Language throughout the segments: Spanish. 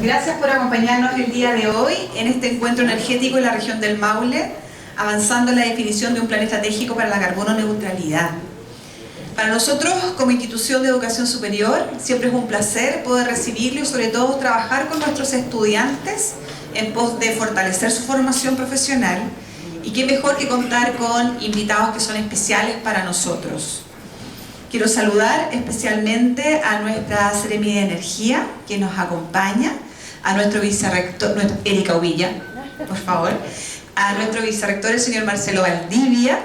Gracias por acompañarnos el día de hoy en este encuentro energético en la región del Maule, avanzando en la definición de un plan estratégico para la carbono neutralidad. Para nosotros, como institución de educación superior, siempre es un placer poder recibirlo y sobre todo trabajar con nuestros estudiantes en pos de fortalecer su formación profesional, y qué mejor que contar con invitados que son especiales para nosotros. Quiero saludar especialmente a nuestra Seremi de Energía, que nos acompaña, a nuestro vicerrector, Erika Uvilla, por favor, a nuestro vicerrector, el señor Marcelo Valdivia,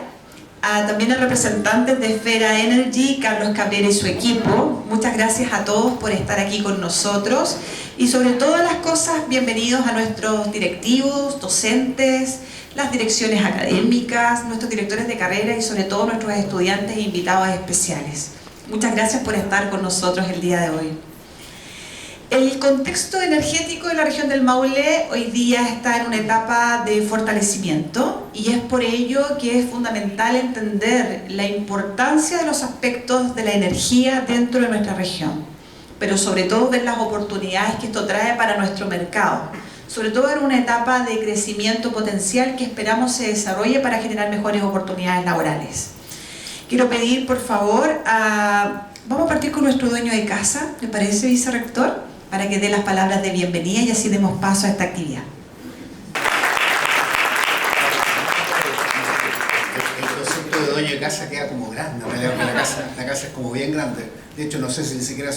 también a representantes de Esfera Energy, Carlos Cabrera y su equipo. Muchas gracias a todos por estar aquí con nosotros y sobre todas las cosas, bienvenidos a nuestros directivos, docentes, las direcciones académicas, nuestros directores de carrera y sobre todo nuestros estudiantes e invitados especiales. Muchas gracias por estar con nosotros el día de hoy. El contexto energético de la región del Maule hoy día está en una etapa de fortalecimiento y es por ello que es fundamental entender la importancia de los aspectos de la energía dentro de nuestra región, pero sobre todo ver las oportunidades que esto trae para nuestro mercado, sobre todo en una etapa de crecimiento potencial que esperamos se desarrolle para generar mejores oportunidades laborales. Quiero pedir, por favor, vamos a partir con nuestro dueño de casa, ¿le parece, vicerrector? Para que dé las palabras de bienvenida y así demos paso a esta actividad. El concepto de dueño de casa queda como grande, la casa es como bien grande. De hecho, no sé si ni siquiera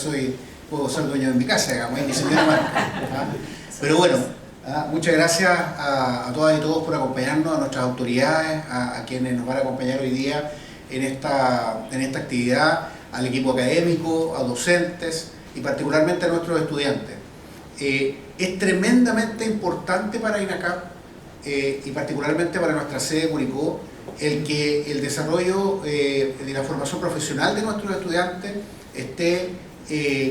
puedo ser dueño de mi casa, digamos, ni siquiera marca. Pero bueno, muchas gracias a todas y todos por acompañarnos, a nuestras autoridades, a quienes nos van a acompañar hoy día en esta actividad, al equipo académico, a docentes, y particularmente a nuestros estudiantes. Es tremendamente importante para INACAP y particularmente para nuestra sede de Curicó que el desarrollo de la formación profesional de nuestros estudiantes esté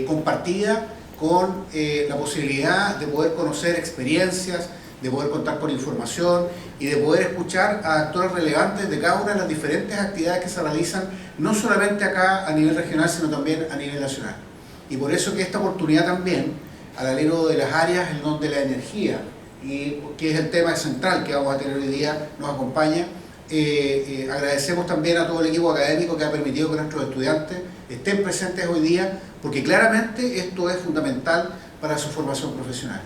compartida con la posibilidad de poder conocer experiencias, de poder contar con información y de poder escuchar a actores relevantes de cada una de las diferentes actividades que se realizan, no solamente acá a nivel regional, sino también a nivel nacional. Y por eso que esta oportunidad también, al alero de las áreas en donde la energía, y que es el tema central que vamos a tener hoy día, nos acompaña, agradecemos también a todo el equipo académico que ha permitido que nuestros estudiantes estén presentes hoy día, porque claramente esto es fundamental para su formación profesional.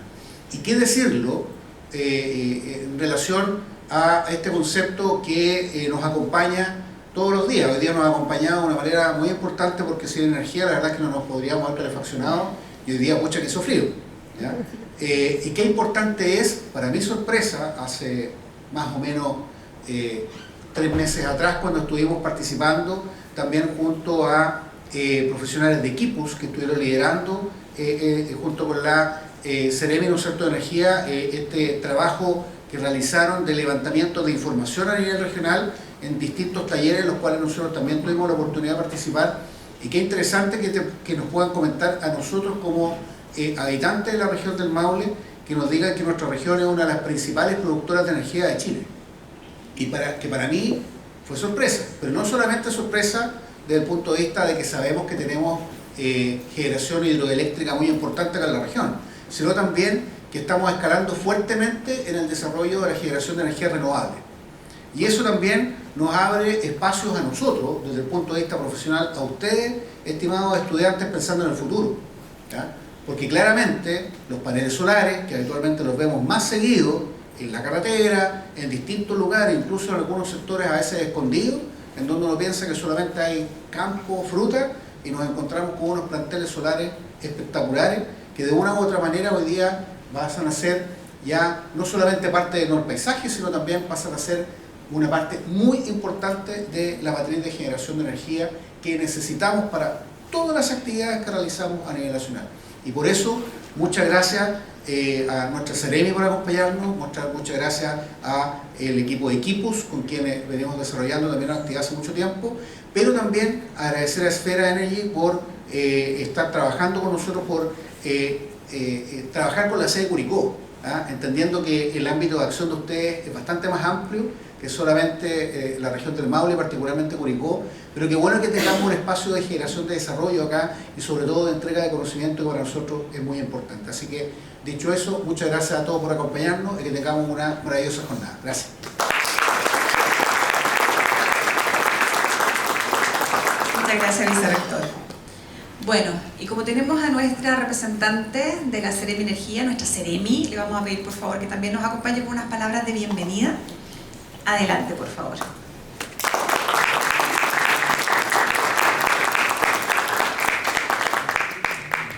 Y qué decirlo en relación a este concepto que nos acompaña todos los días. Hoy día nos ha acompañado de una manera muy importante porque sin energía la verdad es que no nos podríamos haber calefaccionado y hoy día mucha que hizo frío, ¿ya? Y qué importante es, para mi sorpresa, hace más o menos 3 meses atrás cuando estuvimos participando también junto a profesionales de equipos que estuvieron liderando junto con la Seremi, ¿no es cierto?, de Energía, este trabajo que realizaron de levantamiento de información a nivel regional en distintos talleres en los cuales nosotros también tuvimos la oportunidad de participar. Y qué interesante que nos puedan comentar a nosotros como habitantes de la región del Maule, que nos digan que nuestra región es una de las principales productoras de energía de Chile. Y que para mí fue sorpresa, pero no solamente sorpresa desde el punto de vista de que sabemos que tenemos generación hidroeléctrica muy importante acá en la región, sino también que estamos escalando fuertemente en el desarrollo de la generación de energía renovable. Y eso también nos abre espacios a nosotros, desde el punto de vista profesional, a ustedes, estimados estudiantes, pensando en el futuro, ¿ya? Porque claramente los paneles solares, que habitualmente los vemos más seguido en la carretera, en distintos lugares, incluso en algunos sectores a veces escondidos, en donde uno piensa que solamente hay campo, fruta, y nos encontramos con unos planteles solares espectaculares, que de una u otra manera hoy día pasan a ser ya no solamente parte de nuestro paisaje, sino también pasan a ser una parte muy importante de la matriz de generación de energía que necesitamos para todas las actividades que realizamos a nivel nacional. Y por eso, muchas gracias a nuestra Seremi por acompañarnos, muchas gracias al equipo de equipos con quienes venimos desarrollando también una actividad hace mucho tiempo, pero también agradecer a Esfera Energy por estar trabajando con nosotros, por trabajar con la sede de Curicó, entendiendo que el ámbito de acción de ustedes es bastante más amplio, que es solamente la región del Maule, particularmente Curicó, pero qué bueno que tengamos un espacio de generación de desarrollo acá y sobre todo de entrega de conocimiento que para nosotros es muy importante. Así que, dicho eso, muchas gracias a todos por acompañarnos y que tengamos una maravillosa jornada. Gracias. Muchas gracias, vicerrector. Bueno, y como tenemos a nuestra representante de la Seremi Energía, nuestra Seremi, le vamos a pedir por favor que también nos acompañe con unas palabras de bienvenida. Adelante, por favor.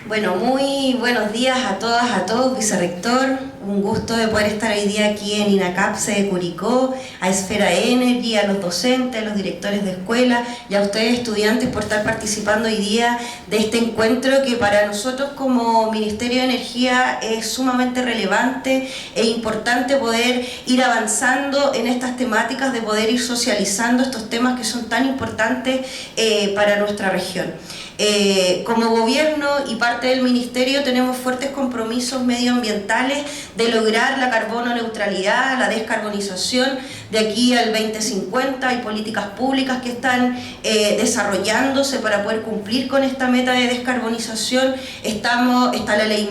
Bueno, muy buenos días a todas, a todos, vicerrector. Un gusto de poder estar hoy día aquí en INACAPSE de Curicó, a Esfera Energy, a los docentes, a los directores de escuela y a ustedes estudiantes por estar participando hoy día de este encuentro que para nosotros como Ministerio de Energía es sumamente relevante e importante poder ir avanzando en estas temáticas, de poder ir socializando estos temas que son tan importantes para nuestra región. Como gobierno y parte del ministerio tenemos fuertes compromisos medioambientales de lograr la carbono neutralidad, la descarbonización de aquí al 2050. Hay políticas públicas que están desarrollándose para poder cumplir con esta meta de descarbonización. Está la ley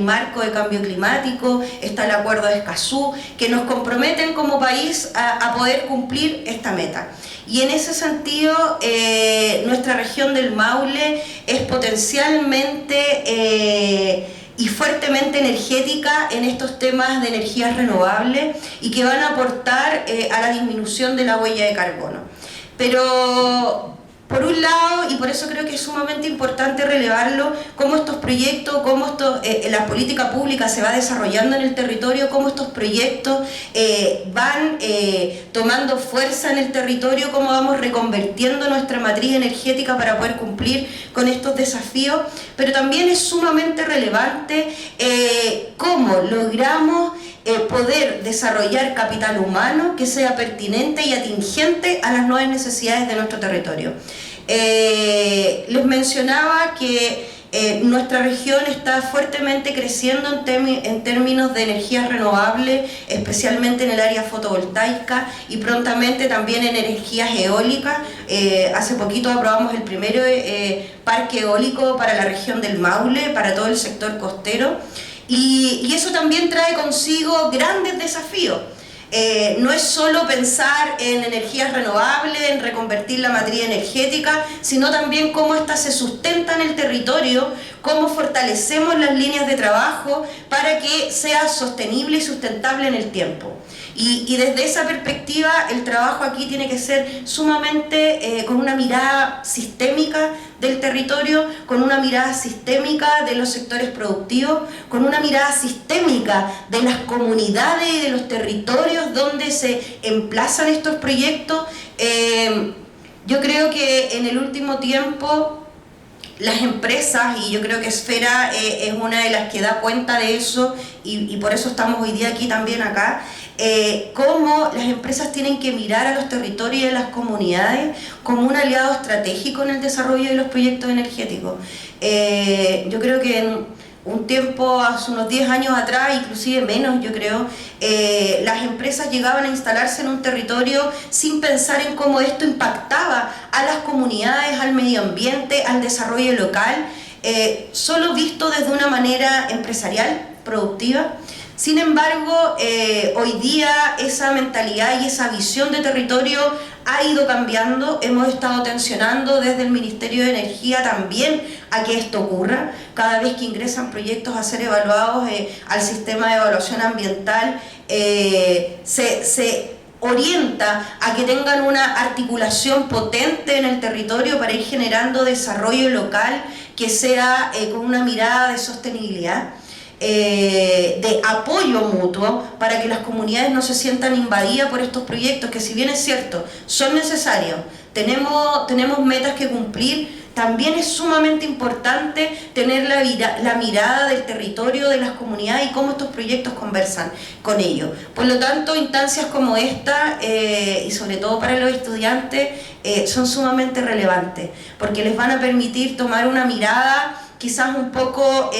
marco de cambio climático, está el acuerdo de Escazú, que nos comprometen como país a poder cumplir esta meta. Y en ese sentido, nuestra región del Maule es potencialmente y fuertemente energética en estos temas de energías renovables y que van a aportar a la disminución de la huella de carbono. Pero por un lado, y por eso creo que es sumamente importante relevarlo, cómo estos proyectos, cómo la política pública se va desarrollando en el territorio, cómo estos proyectos van tomando fuerza en el territorio, cómo vamos reconvirtiendo nuestra matriz energética para poder cumplir con estos desafíos, pero también es sumamente relevante cómo logramos poder desarrollar capital humano que sea pertinente y atingente a las nuevas necesidades de nuestro territorio. Les mencionaba que nuestra región está fuertemente creciendo en términos de energías renovables, especialmente en el área fotovoltaica y prontamente también en energías eólicas. Hace poquito aprobamos el primer parque eólico para la región del Maule, para todo el sector costero. Y eso también trae consigo grandes desafíos. No es solo pensar en energías renovables, en reconvertir la matriz energética, sino también cómo éstas se sustentan en el territorio, cómo fortalecemos las líneas de trabajo para que sea sostenible y sustentable en el tiempo. Y desde esa perspectiva el trabajo aquí tiene que ser sumamente con una mirada sistémica del territorio, con una mirada sistémica de los sectores productivos, con una mirada sistémica de las comunidades y de los territorios donde se emplazan estos proyectos. Yo creo que en el último tiempo las empresas, y yo creo que Esfera es una de las que da cuenta de eso, y por eso estamos hoy día aquí también acá, cómo las empresas tienen que mirar a los territorios y a las comunidades como un aliado estratégico en el desarrollo de los proyectos energéticos. Yo creo que en un tiempo, hace unos 10 años atrás, inclusive menos yo creo, las empresas llegaban a instalarse en un territorio sin pensar en cómo esto impactaba a las comunidades, al medio ambiente, al desarrollo local, solo visto desde una manera empresarial, productiva. Sin embargo, hoy día esa mentalidad y esa visión de territorio ha ido cambiando. Hemos estado tensionando desde el Ministerio de Energía también a que esto ocurra. Cada vez que ingresan proyectos a ser evaluados al sistema de evaluación ambiental, se orienta a que tengan una articulación potente en el territorio para ir generando desarrollo local que sea con una mirada de sostenibilidad. De apoyo mutuo para que las comunidades no se sientan invadidas por estos proyectos que, si bien es cierto, son necesarios, tenemos metas que cumplir, también es sumamente importante tener la mirada del territorio, de las comunidades y cómo estos proyectos conversan con ellos. Por lo tanto, instancias como esta, y sobre todo para los estudiantes, son sumamente relevantes, porque les van a permitir tomar una mirada quizás un poco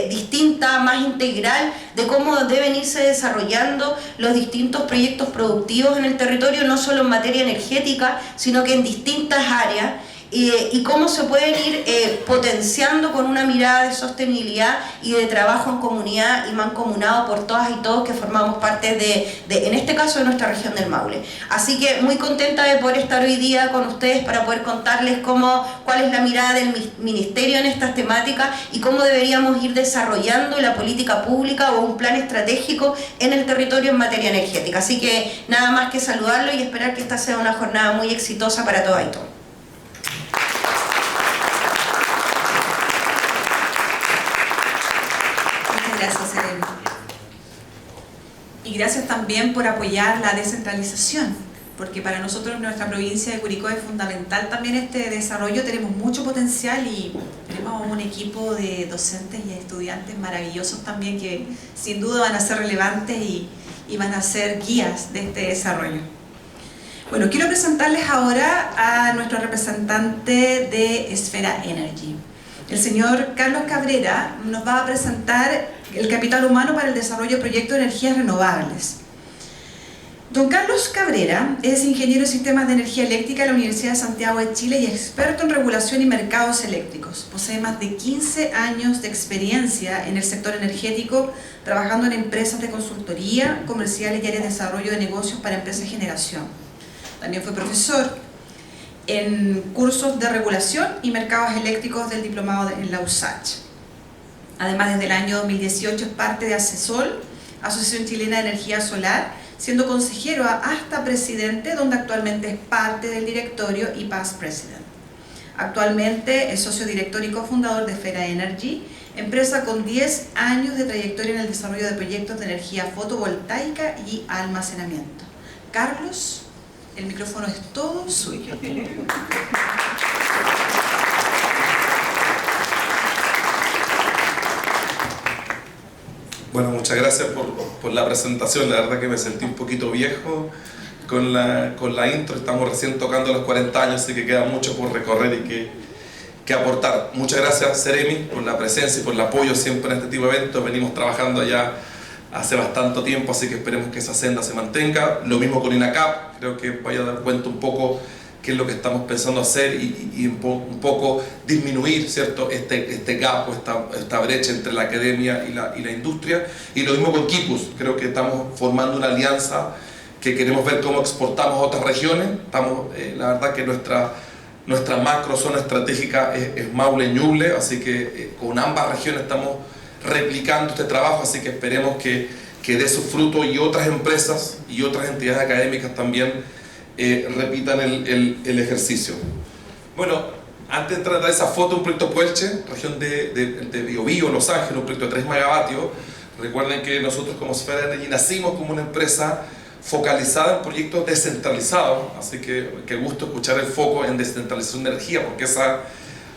distinta, más integral de cómo deben irse desarrollando los distintos proyectos productivos en el territorio, no solo en materia energética, sino que en distintas áreas, y cómo se pueden ir potenciando con una mirada de sostenibilidad y de trabajo en comunidad y mancomunado por todas y todos que formamos parte en este caso, de nuestra región del Maule. Así que muy contenta de poder estar hoy día con ustedes para poder contarles cuál es la mirada del Ministerio en estas temáticas y cómo deberíamos ir desarrollando la política pública o un plan estratégico en el territorio en materia energética. Así que nada más que saludarlo y esperar que esta sea una jornada muy exitosa para todas y todos. Gracias, Seremi. Y gracias también por apoyar la descentralización, porque para nosotros en nuestra provincia de Curicó es fundamental también este desarrollo. Tenemos mucho potencial y tenemos un equipo de docentes y estudiantes maravillosos también que sin duda van a ser relevantes y van a ser guías de este desarrollo. Bueno, quiero presentarles ahora a nuestro representante de Esfera Energy. El señor Carlos Cabrera nos va a presentar el capital humano para el desarrollo de proyectos de energías renovables. Don Carlos Cabrera es ingeniero en sistemas de energía eléctrica de la Universidad de Santiago de Chile y experto en regulación y mercados eléctricos. Posee más de 15 años de experiencia en el sector energético, trabajando en empresas de consultoría, comerciales y áreas de desarrollo de negocios para empresas de generación. También fue profesor en cursos de regulación y mercados eléctricos del diplomado en la USACH. Además, desde el año 2018 es parte de ACESOL, Asociación Chilena de Energía Solar, siendo consejero hasta presidente, donde actualmente es parte del directorio y past president. Actualmente es socio director y cofundador de Esfera Energy, empresa con 10 años de trayectoria en el desarrollo de proyectos de energía fotovoltaica y almacenamiento. Carlos, el micrófono es todo suyo. Bueno, muchas gracias por la presentación. La verdad que me sentí un poquito viejo con la intro. Estamos recién tocando los 40 años, así que queda mucho por recorrer y que aportar. Muchas gracias, Seremi, por la presencia y por el apoyo siempre en este tipo de eventos. Venimos trabajando ya hace bastante tiempo, así que esperemos que esa senda se mantenga. Lo mismo con INACAP, creo que vaya a dar cuenta un poco qué es lo que estamos pensando hacer y un poco disminuir, ¿cierto?, este gap o esta brecha entre la academia y la industria. Y lo mismo con Quipus, creo que estamos formando una alianza que queremos ver cómo exportamos a otras regiones. La verdad que nuestra macro zona estratégica es Maule y Ñuble, así que con ambas regiones estamos replicando este trabajo, así que esperemos que dé su fruto y otras empresas y otras entidades académicas también repitan el ejercicio. Bueno, antes de entrar a esa foto, un proyecto Puelche, región de Biobío, Los Ángeles, un proyecto de 3 megavatios. Recuerden que nosotros como Esfera Energy nacimos como una empresa focalizada en proyectos descentralizados, así que qué gusto escuchar el foco en descentralización de energía, porque esa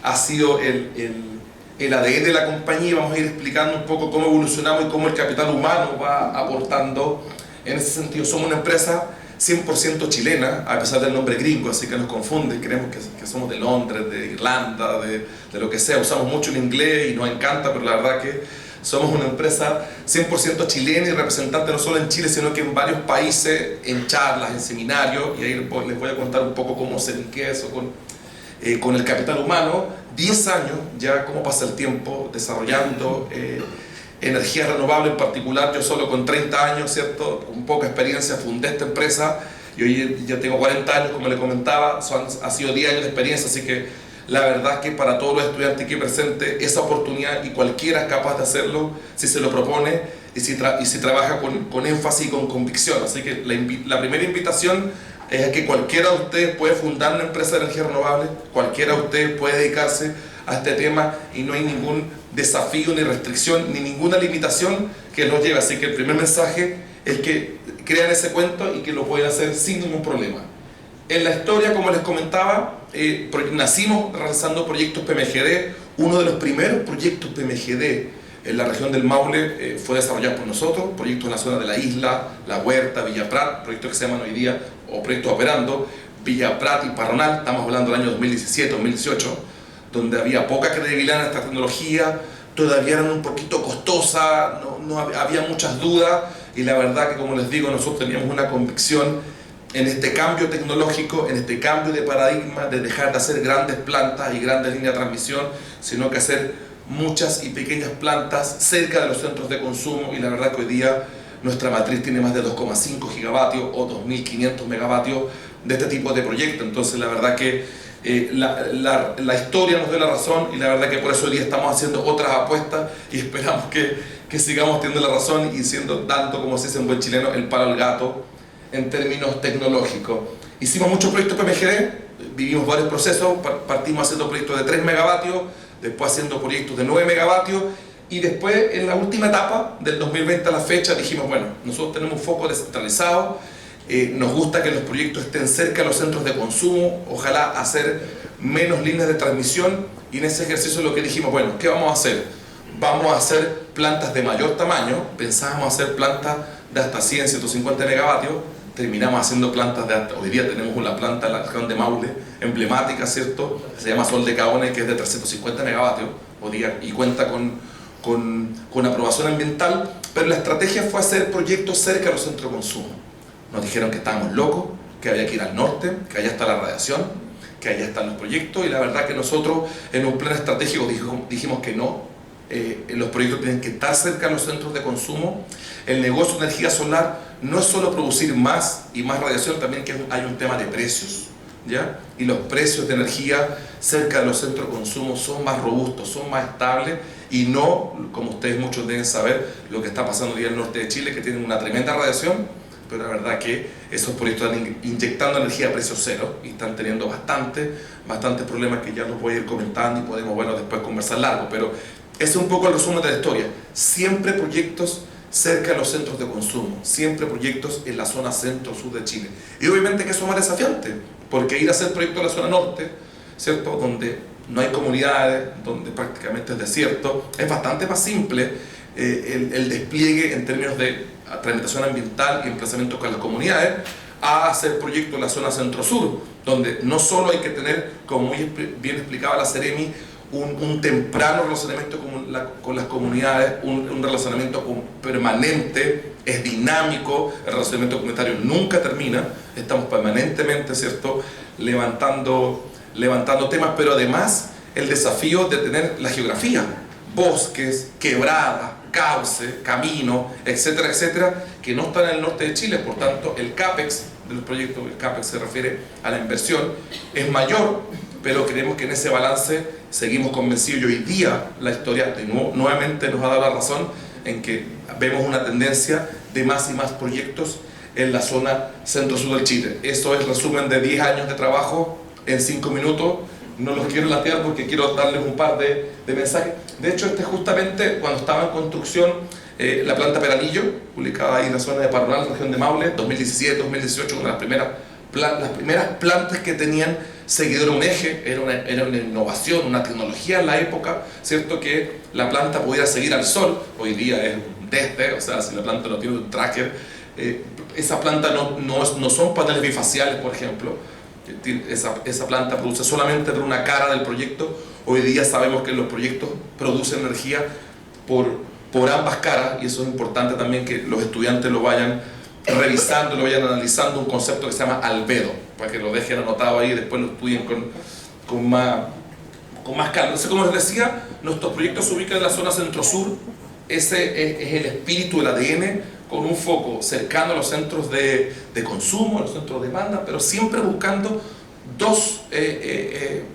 ha sido el ADN de la compañía. Vamos a ir explicando un poco cómo evolucionamos y cómo el capital humano va aportando en ese sentido. Somos una empresa 100% chilena, a pesar del nombre gringo, así que nos confunde, creemos que somos de Londres, de Irlanda, de lo que sea. Usamos mucho el inglés y nos encanta, pero la verdad que somos una empresa 100% chilena y representante no solo en Chile, sino que en varios países, en charlas, en seminarios, y ahí les voy a contar un poco cómo se linkea eso con el capital humano. 10 años ya, cómo pasa el tiempo desarrollando energía renovable, en particular yo solo con 30 años, ¿cierto?, con poca experiencia fundé esta empresa y hoy ya tengo 40 años, como le comentaba, ha sido 10 años de experiencia, así que la verdad es que para todos los estudiantes aquí presentes esa oportunidad, y cualquiera es capaz de hacerlo si se lo propone y si trabaja con énfasis y con convicción. Así que la primera invitación es a que cualquiera de ustedes puede fundar una empresa de energía renovable, cualquiera de ustedes puede dedicarse a este tema y no hay ningún desafío, ni restricción, ni ninguna limitación que nos lleve. Así que el primer mensaje es que crean ese cuento y que lo pueden hacer sin ningún problema. En la historia, como les comentaba, nacimos realizando proyectos PMGD. Uno de los primeros proyectos PMGD en la región del Maule fue desarrollado por nosotros, proyectos en la zona de la isla, La Huerta, Villa Prat, proyectos que se llaman hoy día, o proyectos operando, Villa Prat y Parronal. Estamos hablando del año 2017, 2018, donde había poca credibilidad en esta tecnología, todavía eran un poquito costosas, había muchas dudas, y la verdad que, como les digo, nosotros teníamos una convicción en este cambio tecnológico, en este cambio de paradigma, de dejar de hacer grandes plantas y grandes líneas de transmisión, sino que hacer muchas y pequeñas plantas cerca de los centros de consumo, y la verdad que hoy día nuestra matriz tiene más de 2,5 gigavatios o 2.500 megavatios de este tipo de proyectos. Entonces la verdad que la historia nos dio la razón, y la verdad que por eso hoy día estamos haciendo otras apuestas y esperamos que sigamos teniendo la razón y dando, como se dice en buen chileno, el palo al gato en términos tecnológicos. Hicimos muchos proyectos PMGD, vivimos varios procesos, partimos haciendo proyectos de 3 megavatios, después haciendo proyectos de 9 megavatios, y después en la última etapa del 2020 a la fecha dijimos, bueno, nosotros tenemos un foco descentralizado, nos gusta que los proyectos estén cerca de los centros de consumo, ojalá hacer menos líneas de transmisión, y en ese ejercicio lo que dijimos, bueno, ¿qué vamos a hacer? Vamos a hacer plantas de mayor tamaño, pensábamos hacer plantas de hasta 100, 150 megavatios, terminamos haciendo plantas de hasta, hoy día tenemos una planta en la región de Maule, emblemática, ¿cierto? Se llama Sol de Caone, que es de 350 megavatios, hoy día, y cuenta con aprobación ambiental, pero la estrategia fue hacer proyectos cerca de los centros de consumo. Nos dijeron que estábamos locos, que había que ir al norte, que allá está la radiación, que allá están los proyectos, y la verdad que nosotros en un plan estratégico dijimos que no, los proyectos tienen que estar cerca de los centros de consumo. El negocio de energía solar no es solo producir más y más radiación, también que hay un tema de precios, ¿ya? Y los precios de energía cerca de los centros de consumo son más robustos, son más estables, y no, como ustedes muchos deben saber, lo que está pasando hoy en el norte de Chile, que tienen una tremenda radiación, pero la verdad que esos proyectos están inyectando energía a precio cero y están teniendo bastantes problemas que ya los voy a ir comentando, y podemos, bueno, después conversar largo, pero ese es un poco el resumen de la historia. Siempre proyectos cerca de los centros de consumo, siempre proyectos en la zona centro-sur de Chile. Y obviamente que eso es más desafiante, porque ir a hacer proyectos en la zona norte, ¿cierto?, donde no hay comunidades, donde prácticamente es desierto, es bastante más simple el despliegue en términos de tramitación ambiental y emplazamiento con las comunidades, a hacer proyectos en la zona centro-sur, donde no solo hay que tener, como muy bien explicaba la Seremi, un temprano relacionamiento con las comunidades, un relacionamiento permanente, es dinámico, el relacionamiento comunitario nunca termina, estamos permanentemente, ¿cierto?, levantando temas, pero además el desafío de tener la geografía, bosques, quebradas, cauces, caminos, etcétera, etcétera, que no están en el norte de Chile. Por tanto, el CAPEX de los proyectos, el CAPEX se refiere a la inversión, es mayor, pero creemos que en ese balance seguimos convencidos, y hoy día la historia nuevamente nos ha dado la razón en que vemos una tendencia de más y más proyectos en la zona centro-sur del Chile. Eso es el resumen de 10 años de trabajo en 5 minutos. No los quiero latear porque quiero darles un par de mensajes. De hecho, justamente cuando estaba en construcción la planta Peralillo, ubicada ahí en la zona de Parral, región de Maule, 2017-2018, una de las primeras plantas que tenían seguidor un eje, era una innovación, una tecnología en la época, ¿cierto?, que la planta pudiera seguir al sol. Hoy día es desde, o sea, si la planta no tiene un tracker, esa planta no son paneles bifaciales, por ejemplo. Esa planta produce solamente por una cara del proyecto. Hoy día sabemos que los proyectos producen energía por ambas caras, y eso es importante también que los estudiantes lo vayan revisando, lo vayan analizando, un concepto que se llama albedo, para que lo dejen anotado ahí y después lo estudien con más calma. Entonces, como les decía, nuestros proyectos se ubican en la zona centro-sur. Ese es el espíritu del ADN, con un foco cercano a los centros de consumo, a los centros de demanda, pero siempre buscando dos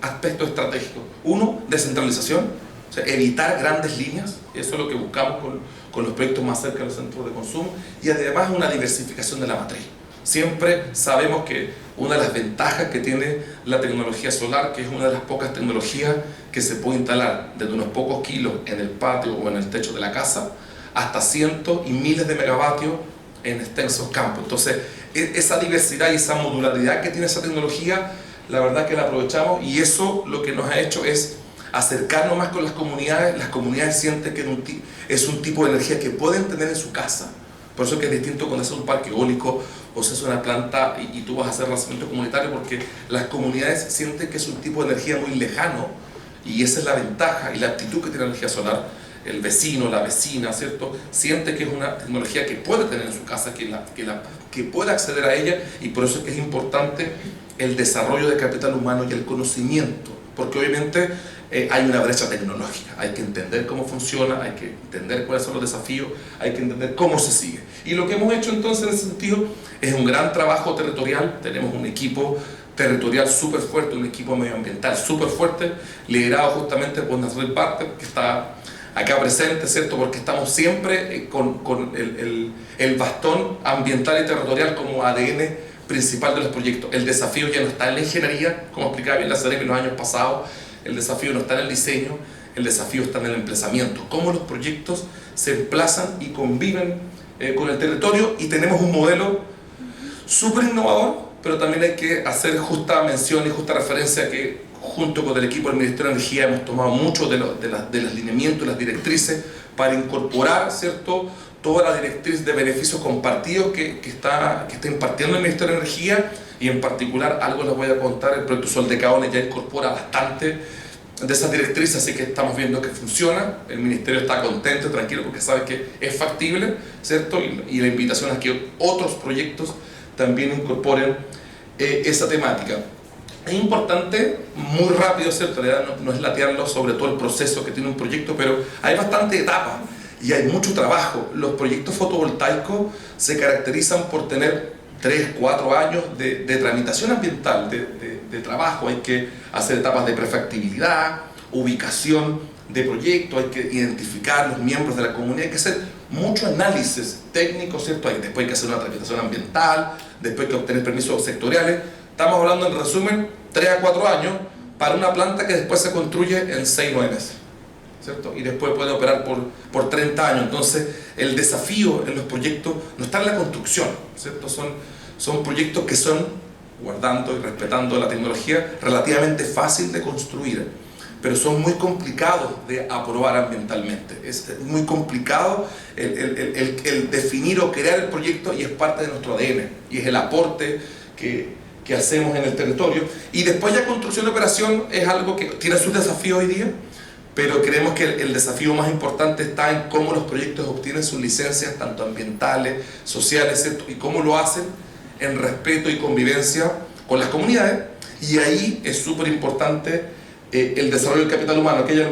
aspectos estratégicos. Uno, descentralización, o sea, evitar grandes líneas, eso es lo que buscamos con los proyectos más cerca de los centros de consumo, y además una diversificación de la matriz. Siempre sabemos que una de las ventajas que tiene la tecnología solar, que es una de las pocas tecnologías que se puede instalar desde unos pocos kilos en el patio o en el techo de la casa, hasta cientos y miles de megavatios en extensos campos. Entonces, esa diversidad y esa modularidad que tiene esa tecnología, la verdad que la aprovechamos, y eso lo que nos ha hecho es acercarnos más con las comunidades sienten que es un tipo de energía que pueden tener en su casa. Por eso que es distinto cuando haces un parque eólico o se hace una planta y tú vas a hacer relacionamiento comunitario, porque las comunidades sienten que es un tipo de energía muy lejano Y esa es la ventaja y la actitud que tiene la energía solar. El vecino, la vecina, ¿cierto? Siente que es una tecnología que puede tener en su casa, que puede acceder a ella, y por eso es que es importante el desarrollo de capital humano y el conocimiento, porque obviamente hay una brecha tecnológica, hay que entender cómo funciona, hay que entender cuáles son los desafíos, hay que entender cómo se sigue. Y lo que hemos hecho entonces en ese sentido es un gran trabajo territorial. Tenemos un equipo territorial súper fuerte, un equipo medioambiental súper fuerte, liderado justamente por Nasrel Barter, que está acá presente, ¿cierto? Porque estamos siempre con el bastón ambiental y territorial como ADN principal de los proyectos. El desafío ya no está en la ingeniería, como explicaba bien la Seremi en los años pasados, el desafío no está en el diseño, el desafío está en el emplazamiento, cómo los proyectos se emplazan y conviven con el territorio, y tenemos un modelo súper innovador, pero también hay que hacer justa mención y justa referencia que junto con el equipo del Ministerio de Energía hemos tomado mucho de los lineamientos, las directrices, para incorporar, ¿cierto?, toda la directriz de beneficios compartidos que está impartiendo el Ministerio de Energía, y en particular, algo les voy a contar, el proyecto Sol de Caones ya incorpora bastante de esas directrices, así que estamos viendo que funciona. El Ministerio está contento, tranquilo, porque sabe que es factible, ¿cierto? Y la invitación es que otros proyectos también incorporen esa temática. Es importante, muy rápido, ¿cierto? La idea no es latearlo sobre todo el proceso que tiene un proyecto, pero hay bastantes etapas y hay mucho trabajo. Los proyectos fotovoltaicos se caracterizan por tener 3, 4 años de tramitación ambiental, de trabajo. Hay que hacer etapas de prefactibilidad, ubicación de proyecto, hay que identificar los miembros de la comunidad, hay que hacer mucho análisis técnico, ¿cierto? Después hay que hacer una tramitación ambiental, después hay que obtener permisos sectoriales. Estamos hablando, en resumen, 3 a 4 años para una planta que después se construye en 6-9 meses, ¿cierto? Y después puede operar por 30 años. Entonces, el desafío en los proyectos no está en la construcción, ¿cierto? Son proyectos que son, guardando y respetando la tecnología, relativamente fácil de construir, pero son muy complicados de aprobar ambientalmente. Es muy complicado el definir o crear el proyecto, y es parte de nuestro ADN, y es el aporte que hacemos en el territorio. Y después ya construcción y operación es algo que tiene sus desafíos hoy día, pero creemos que el desafío más importante está en cómo los proyectos obtienen sus licencias, tanto ambientales, sociales, ¿cierto? Y cómo lo hacen en respeto y convivencia con las comunidades. Y ahí es súper importante el desarrollo del capital humano. Aquí hay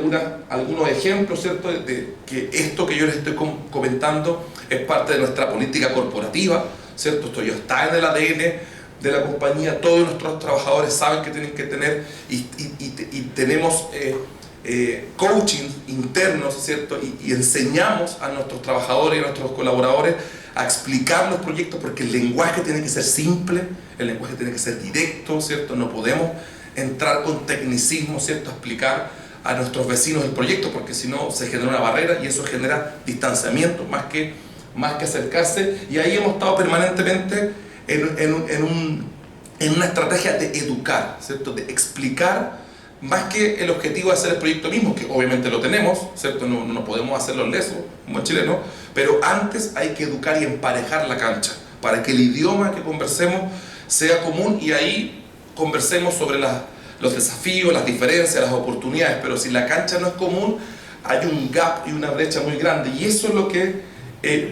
algunos ejemplos, ¿cierto?, de que esto que yo les estoy comentando es parte de nuestra política corporativa, ¿cierto? Esto ya está en el ADN de la compañía. Todos nuestros trabajadores saben que tienen que tener, y tenemos coaching internos, ¿cierto? Y enseñamos a nuestros trabajadores y a nuestros colaboradores a explicar los proyectos, porque el lenguaje tiene que ser simple, el lenguaje tiene que ser directo, ¿cierto? No podemos entrar con tecnicismo, ¿cierto?, a explicar a nuestros vecinos el proyecto, porque si no se genera una barrera y eso genera distanciamiento más que acercarse. Y ahí hemos estado permanentemente en una estrategia de educar, ¿cierto?, de explicar, más que el objetivo de hacer el proyecto mismo, que obviamente lo tenemos, ¿cierto? No podemos hacerlo leso como chileno, pero antes hay que educar y emparejar la cancha para que el idioma que conversemos sea común, y ahí conversemos sobre los desafíos, las diferencias, las oportunidades. Pero si la cancha no es común, hay un gap y una brecha muy grande, y eso es lo que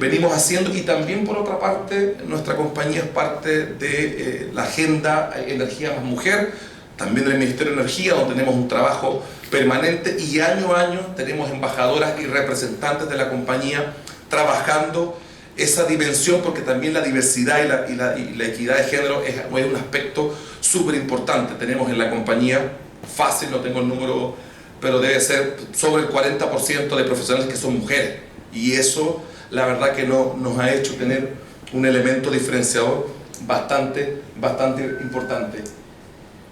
venimos haciendo. Y también, por otra parte, nuestra compañía es parte de la agenda Energía más Mujer, también del Ministerio de Energía, donde tenemos un trabajo permanente, y año a año tenemos embajadoras y representantes de la compañía trabajando esa dimensión, porque también la diversidad y la equidad de género es un aspecto súper importante. Tenemos en la compañía, fácil, no tengo el número, pero debe ser sobre el 40% de profesionales que son mujeres, y eso la verdad que nos ha hecho tener un elemento diferenciador bastante importante.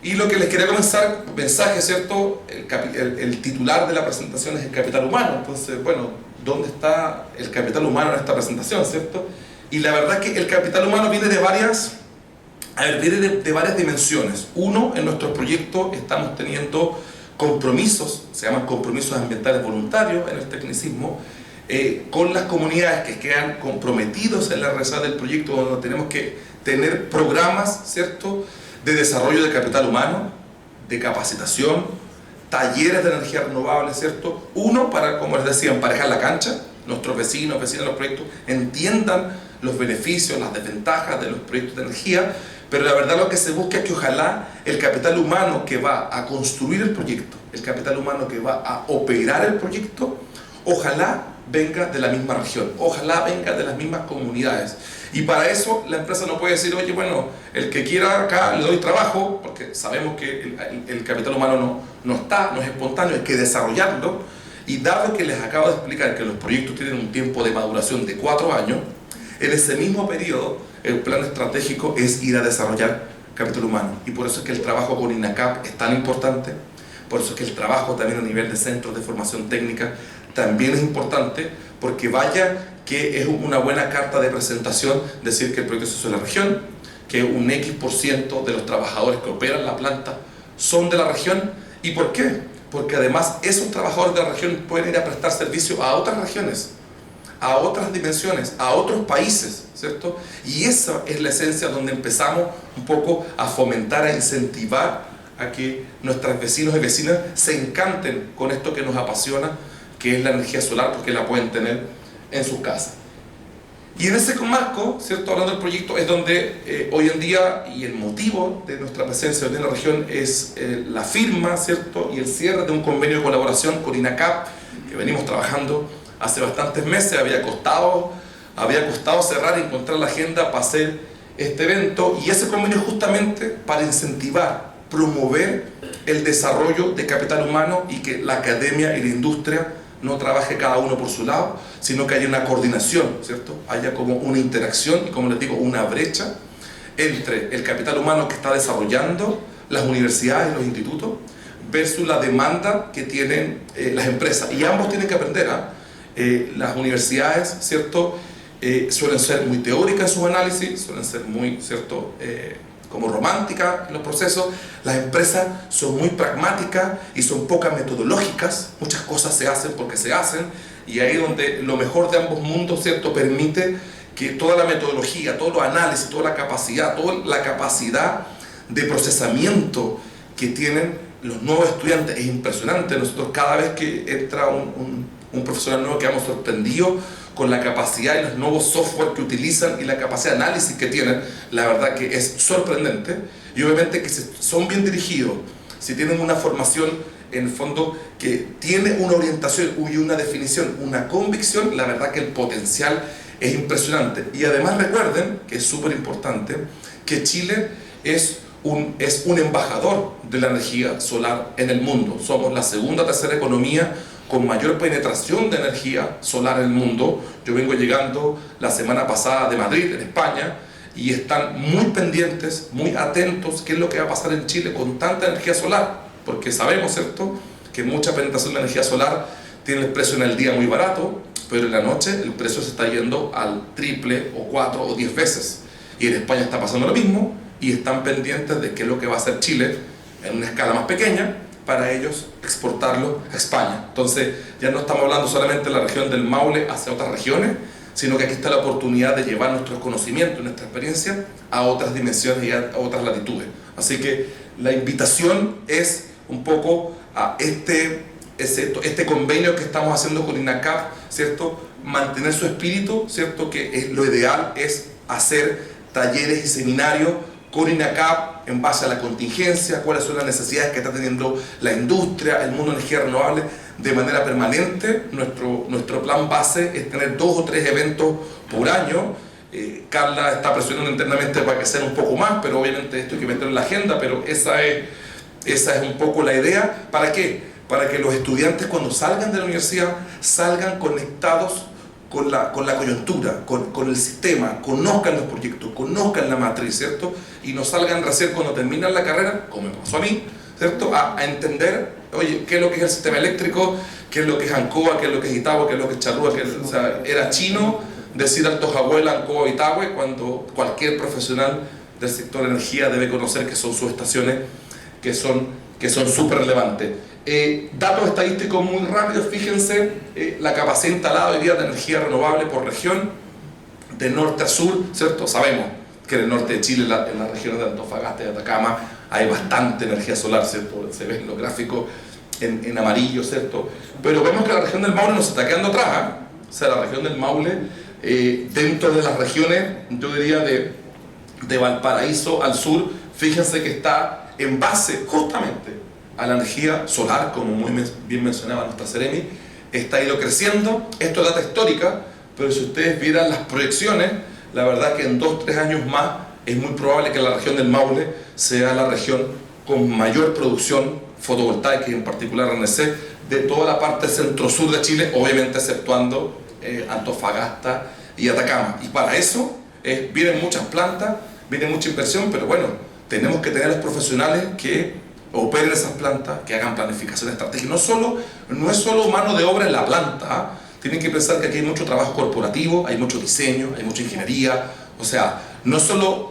Y lo que les quería comenzar, mensaje, ¿cierto? El titular de la presentación es el capital humano. Entonces, bueno, ¿dónde está el capital humano en esta presentación, ¿cierto? Y la verdad que el capital humano viene de varias dimensiones. Uno, en nuestros proyectos estamos teniendo compromisos, se llaman compromisos ambientales voluntarios en el tecnicismo, con las comunidades que quedan comprometidos en la realización del proyecto, donde tenemos que tener programas, ¿cierto?, de desarrollo de capital humano, de capacitación, talleres de energía renovable, ¿cierto? Uno, para, como les decía, emparejar la cancha, nuestros vecinos de los proyectos entiendan los beneficios, las desventajas de los proyectos de energía, pero la verdad lo que se busca es que ojalá el capital humano que va a construir el proyecto, el capital humano que va a operar el proyecto, ojalá venga de la misma región, ojalá venga de las mismas comunidades. Y para eso la empresa no puede decir, oye, bueno, el que quiera acá le doy trabajo, porque sabemos que el capital humano no es espontáneo, hay que desarrollarlo. Y dado que les acabo de explicar que los proyectos tienen un tiempo de maduración de 4 años, en ese mismo periodo el plan estratégico es ir a desarrollar capital humano. Y por eso es que el trabajo con INACAP es tan importante, por eso es que el trabajo también a nivel de centros de formación técnica también es importante, porque vaya que es una buena carta de presentación decir que el proyecto se hizo en la región, que un X% de los trabajadores que operan la planta son de la región. ¿Y por qué? Porque además esos trabajadores de la región pueden ir a prestar servicio a otras regiones, a otras dimensiones, a otros países, ¿cierto? Y esa es la esencia donde empezamos un poco a fomentar, a incentivar a que nuestros vecinos y vecinas se encanten con esto que nos apasiona, que es la energía solar, porque la pueden tener en sus casas. Y en ese marco, ¿cierto?, hablando del proyecto, es donde hoy en día, y el motivo de nuestra presencia en la región es la firma, ¿cierto?, y el cierre de un convenio de colaboración con INACAP, que venimos trabajando hace bastantes meses. Había costado cerrar y encontrar la agenda para hacer este evento, y ese convenio justamente para incentivar, promover el desarrollo de capital humano y que la academia y la industria no trabaje cada uno por su lado, sino que haya una coordinación, ¿cierto? Haya como una interacción y, como les digo, una brecha entre el capital humano que está desarrollando las universidades y los institutos versus la demanda que tienen las empresas. Y ambos tienen que aprender, las universidades, ¿cierto?, suelen ser muy teóricas en sus análisis, suelen ser muy, ¿cierto?, como románticas en los procesos. Las empresas son muy pragmáticas y son pocas metodológicas. Muchas cosas se hacen porque se hacen, y ahí donde lo mejor de ambos mundos, ¿cierto?, permite que toda la metodología, todo los análisis, toda la capacidad de procesamiento que tienen los nuevos estudiantes es impresionante. Nosotros cada vez que entra un profesional nuevo quedamos sorprendidos con la capacidad y los nuevos software que utilizan y la capacidad de análisis que tienen. La verdad que es sorprendente, y obviamente que si son bien dirigidos, si tienen una formación en el fondo que tiene una orientación y una definición, una convicción, la verdad que el potencial es impresionante. Y además recuerden, que es súper importante, que Chile es un embajador de la energía solar en el mundo. Somos la segunda o tercera economía con mayor penetración de energía solar en el mundo. Yo vengo llegando la semana pasada de Madrid, en España, y están muy pendientes, muy atentos qué es lo que va a pasar en Chile con tanta energía solar, porque sabemos, ¿cierto?, que mucha penetración de energía solar tiene el precio en el día muy barato, pero en la noche el precio se está yendo al triple o 4 o 10 veces. Y en España está pasando lo mismo, y están pendientes de qué es lo que va a hacer Chile en una escala más pequeña, para ellos exportarlo a España. Entonces ya no estamos hablando solamente de la región del Maule hacia otras regiones, sino que aquí está la oportunidad de llevar nuestros conocimientos, nuestra experiencia a otras dimensiones y a otras latitudes. Así que la invitación es un poco a este convenio que estamos haciendo con INACAP, ¿cierto?, mantener su espíritu, ¿cierto?, que lo ideal es hacer talleres y seminarios con INACAP en base a la contingencia, cuáles son las necesidades que está teniendo la industria, el mundo de energía renovable de manera permanente. Nuestro plan base es tener 2 o 3 eventos por año. Carla está presionando internamente para que sean un poco más, pero obviamente esto hay que meterlo en la agenda, pero esa es un poco la idea. ¿Para qué? Para que los estudiantes, cuando salgan de la universidad, salgan conectados con la coyuntura, con el sistema, conozcan los proyectos, conozcan la matriz, ¿cierto? Y no salgan recién cuando terminan la carrera, como me pasó a mí, ¿cierto?, a entender, oye, qué es lo que es el sistema eléctrico, qué es lo que es Ancoa, qué es lo que es Itagua, qué es lo que es Charrúa, o sea, era chino decir Alto Jahuela, Ancoa, Itagua, cuando cualquier profesional del sector de energía debe conocer que son subestaciones que son súper relevantes. Datos estadísticos muy rápidos, fíjense, la capacidad instalada hoy día de energía renovable por región, de norte a sur, ¿cierto? Sabemos que en el norte de Chile, en las regiones de Antofagasta y Atacama, hay bastante energía solar, ¿cierto? Se ve en los gráficos en amarillo, ¿cierto? Pero vemos que la región del Maule nos está quedando atrás, ¿eh? O sea, la región del Maule, dentro de las regiones, yo diría de Valparaíso al sur, fíjense que está en base justamente a la energía solar, como muy bien mencionaba nuestra Seremi, está ido creciendo. Esto es data histórica, pero si ustedes vieran las proyecciones, la verdad que en 2-3 años más es muy probable que la región del Maule sea la región con mayor producción fotovoltaica, y en particular RNC, de toda la parte centro-sur de Chile, obviamente exceptuando Antofagasta y Atacama. Y para eso vienen muchas plantas, viene mucha inversión, pero bueno, tenemos que tener los profesionales que operen esas plantas, que hagan planificación estratégica. No es solo mano de obra en la planta, ¿eh? Tienen que pensar que aquí hay mucho trabajo corporativo, hay mucho diseño, hay mucha ingeniería, o sea, no solo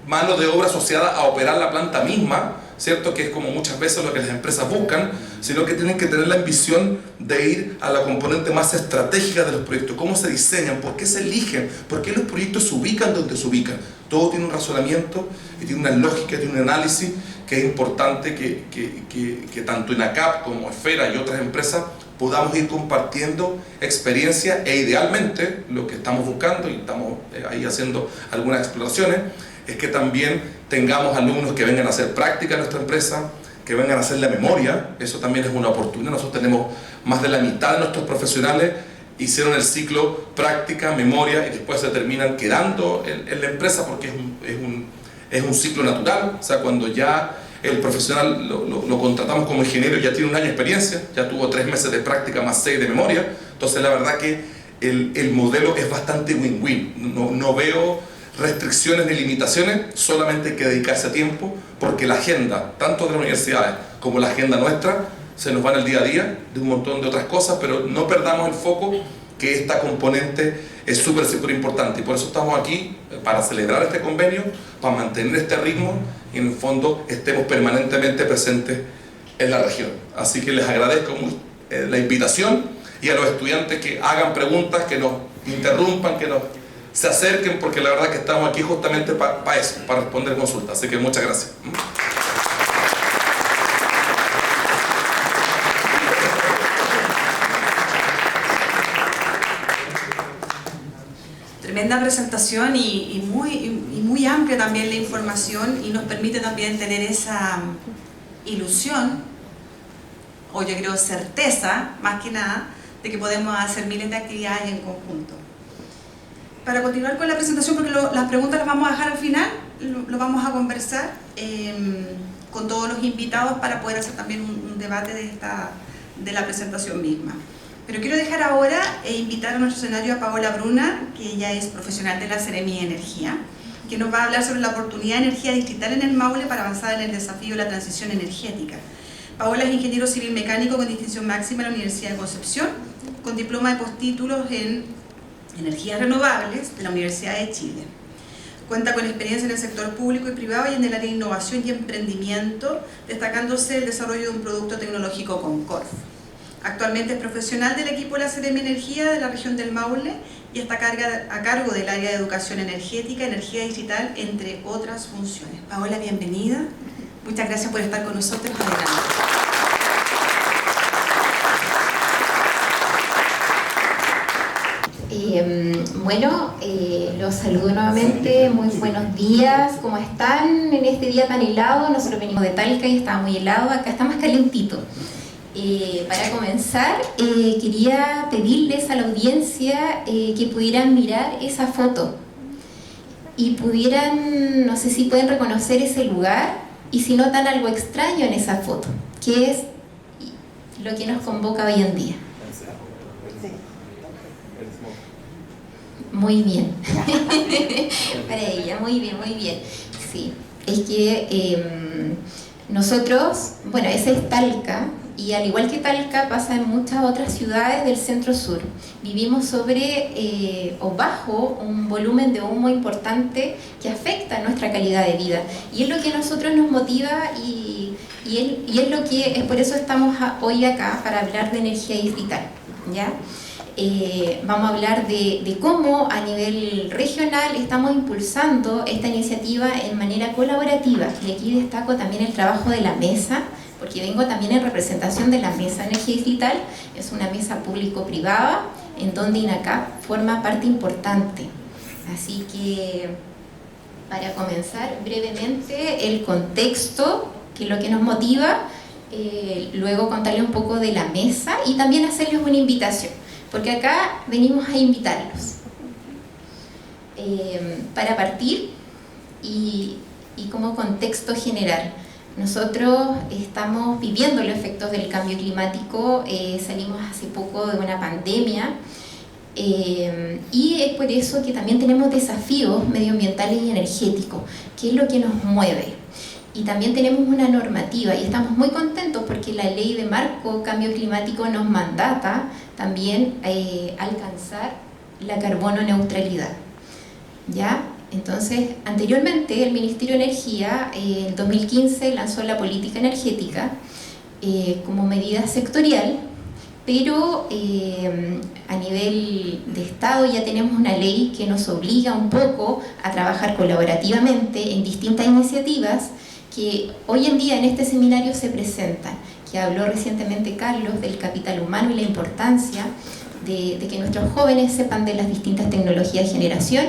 mano de obra asociada a operar la planta misma, ¿cierto? Que es como muchas veces lo que las empresas buscan, sino que tienen que tener la ambición de ir a la componente más estratégica de los proyectos. ¿Cómo se diseñan? ¿Por qué se eligen? ¿Por qué los proyectos se ubican donde se ubican? Todo tiene un razonamiento y tiene una lógica, tiene un análisis que es importante que tanto INACAP como Esfera y otras empresas podamos ir compartiendo experiencia, e idealmente lo que estamos buscando, y estamos ahí haciendo algunas exploraciones, es que también tengamos alumnos que vengan a hacer práctica en nuestra empresa, que vengan a hacer la memoria. Eso también es una oportunidad. Nosotros tenemos más de la mitad de nuestros profesionales hicieron el ciclo práctica, memoria, y después se terminan quedando en la empresa, porque es un ciclo natural. O sea, cuando ya el profesional lo contratamos como ingeniero, ya tiene 1 año de experiencia, ya tuvo 3 meses de práctica más 6 de memoria. Entonces la verdad que el modelo es bastante win-win. No veo restricciones ni limitaciones, solamente hay que dedicarse a tiempo, porque la agenda, tanto de las universidades como la agenda nuestra, se nos va en el día a día de un montón de otras cosas, pero no perdamos el foco, que esta componente es súper importante, y por eso estamos aquí, para celebrar este convenio, para mantener este ritmo, y en el fondo estemos permanentemente presentes en la región. Así que les agradezco la invitación, y a los estudiantes que hagan preguntas, que nos interrumpan, que se acerquen, porque la verdad que estamos aquí justamente para eso, para responder consultas. Así que muchas gracias. Tremenda presentación y muy amplia también la información, y nos permite también tener esa ilusión, o yo creo certeza, más que nada, de que podemos hacer miles de actividades en conjunto. Para continuar con la presentación, porque las preguntas las vamos a dejar al final, lo vamos a conversar con todos los invitados para poder hacer también un debate de la presentación misma. Pero quiero dejar ahora invitar a nuestro escenario a Paola Bruna, que ella es profesional de la Seremi de Energía, que nos va a hablar sobre la oportunidad de energía distrital en el Maule para avanzar en el desafío de la transición energética. Paola es ingeniero civil mecánico con distinción máxima en la Universidad de Concepción, con diploma de postítulos en energías renovables de la Universidad de Chile. Cuenta con experiencia en el sector público y privado y en el área de innovación y emprendimiento, destacándose el desarrollo de un producto tecnológico con Corf. Actualmente es profesional del equipo de la Seremi Energía de la región del Maule y está a cargo del área de educación energética, energía digital, entre otras funciones. Paola, bienvenida. Muchas gracias por estar con nosotros. Adelante. Los saludo nuevamente, muy buenos días, ¿cómo están en este día tan helado? Nosotros venimos de Talca y estaba muy helado, acá está más calentito. Para comenzar, quería pedirles a la audiencia que pudieran mirar esa foto y pudieran, no sé si pueden reconocer ese lugar y si notan algo extraño en esa foto, que es lo que nos convoca hoy en día. Muy bien. Para ella, muy bien, muy bien. Sí, es que nosotros, bueno, ese es Talca, y al igual que Talca pasa en muchas otras ciudades del centro-sur. Vivimos sobre o bajo un volumen de humo importante que afecta nuestra calidad de vida. Y es lo que a nosotros nos motiva y es lo que es por eso estamos hoy acá, para hablar de energía distrital, ¿ya? Vamos a hablar de cómo a nivel regional estamos impulsando esta iniciativa en manera colaborativa, y aquí destaco también el trabajo de la mesa, porque vengo también en representación de la Mesa de Energía Distrital. Es una mesa público-privada en donde INACAP forma parte importante. Así que, para comenzar brevemente el contexto, que es lo que nos motiva, luego contarles un poco de la mesa y también hacerles una invitación, porque acá venimos a invitarlos. Para partir y como contexto general, nosotros estamos viviendo los efectos del cambio climático, salimos hace poco de una pandemia, y es por eso que también tenemos desafíos medioambientales y energéticos, que es lo que nos mueve. Y también tenemos una normativa y estamos muy contentos porque la ley de marco cambio climático nos mandata también alcanzar la carbono neutralidad, ¿ya? Entonces, anteriormente el Ministerio de Energía en 2015 lanzó la política energética como medida sectorial, pero a nivel de Estado ya tenemos una ley que nos obliga un poco a trabajar colaborativamente en distintas iniciativas que hoy en día en este seminario se presentan, que habló recientemente Carlos del capital humano y la importancia de que nuestros jóvenes sepan de las distintas tecnologías de generación,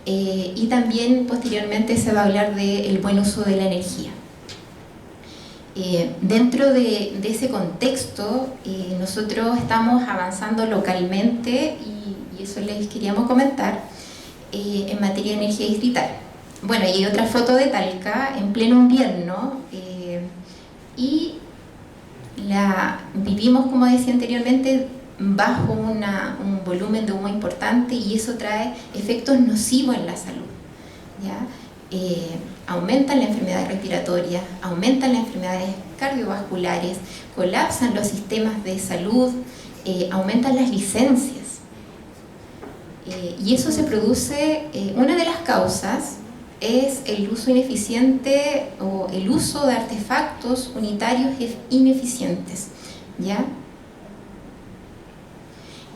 y también posteriormente se va a hablar del buen uso de la energía. Dentro de ese contexto, nosotros estamos avanzando localmente y eso les queríamos comentar en materia de energía distrital. Bueno, y hay otra foto de Talca en pleno invierno, y vivimos, como decía anteriormente, bajo un volumen de humo importante, y eso trae efectos nocivos en la salud, ¿ya? Aumentan las enfermedades respiratorias, aumentan las enfermedades cardiovasculares, colapsan los sistemas de salud, aumentan las licencias. Y eso se produce, una de las causas es el uso ineficiente o el uso de artefactos unitarios ineficientes, ¿ya?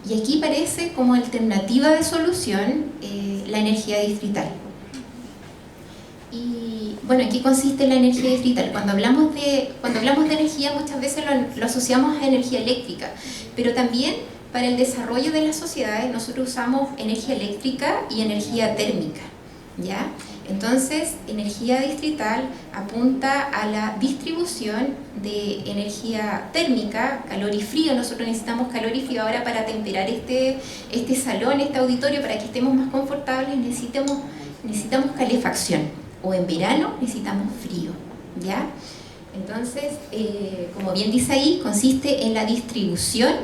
Y aquí parece como alternativa de solución la energía distrital. Y bueno, ¿en qué consiste la energía distrital? Cuando hablamos de energía muchas veces lo asociamos a energía eléctrica, pero también para el desarrollo de las sociedades nosotros usamos energía eléctrica y energía térmica, ¿ya? Entonces, energía distrital apunta a la distribución de energía térmica, calor y frío. Nosotros necesitamos calor y frío ahora para temperar este salón, este auditorio, para que estemos más confortables. Necesitamos calefacción, o en verano necesitamos frío, ¿ya? Entonces, como bien dice ahí, consiste en la distribución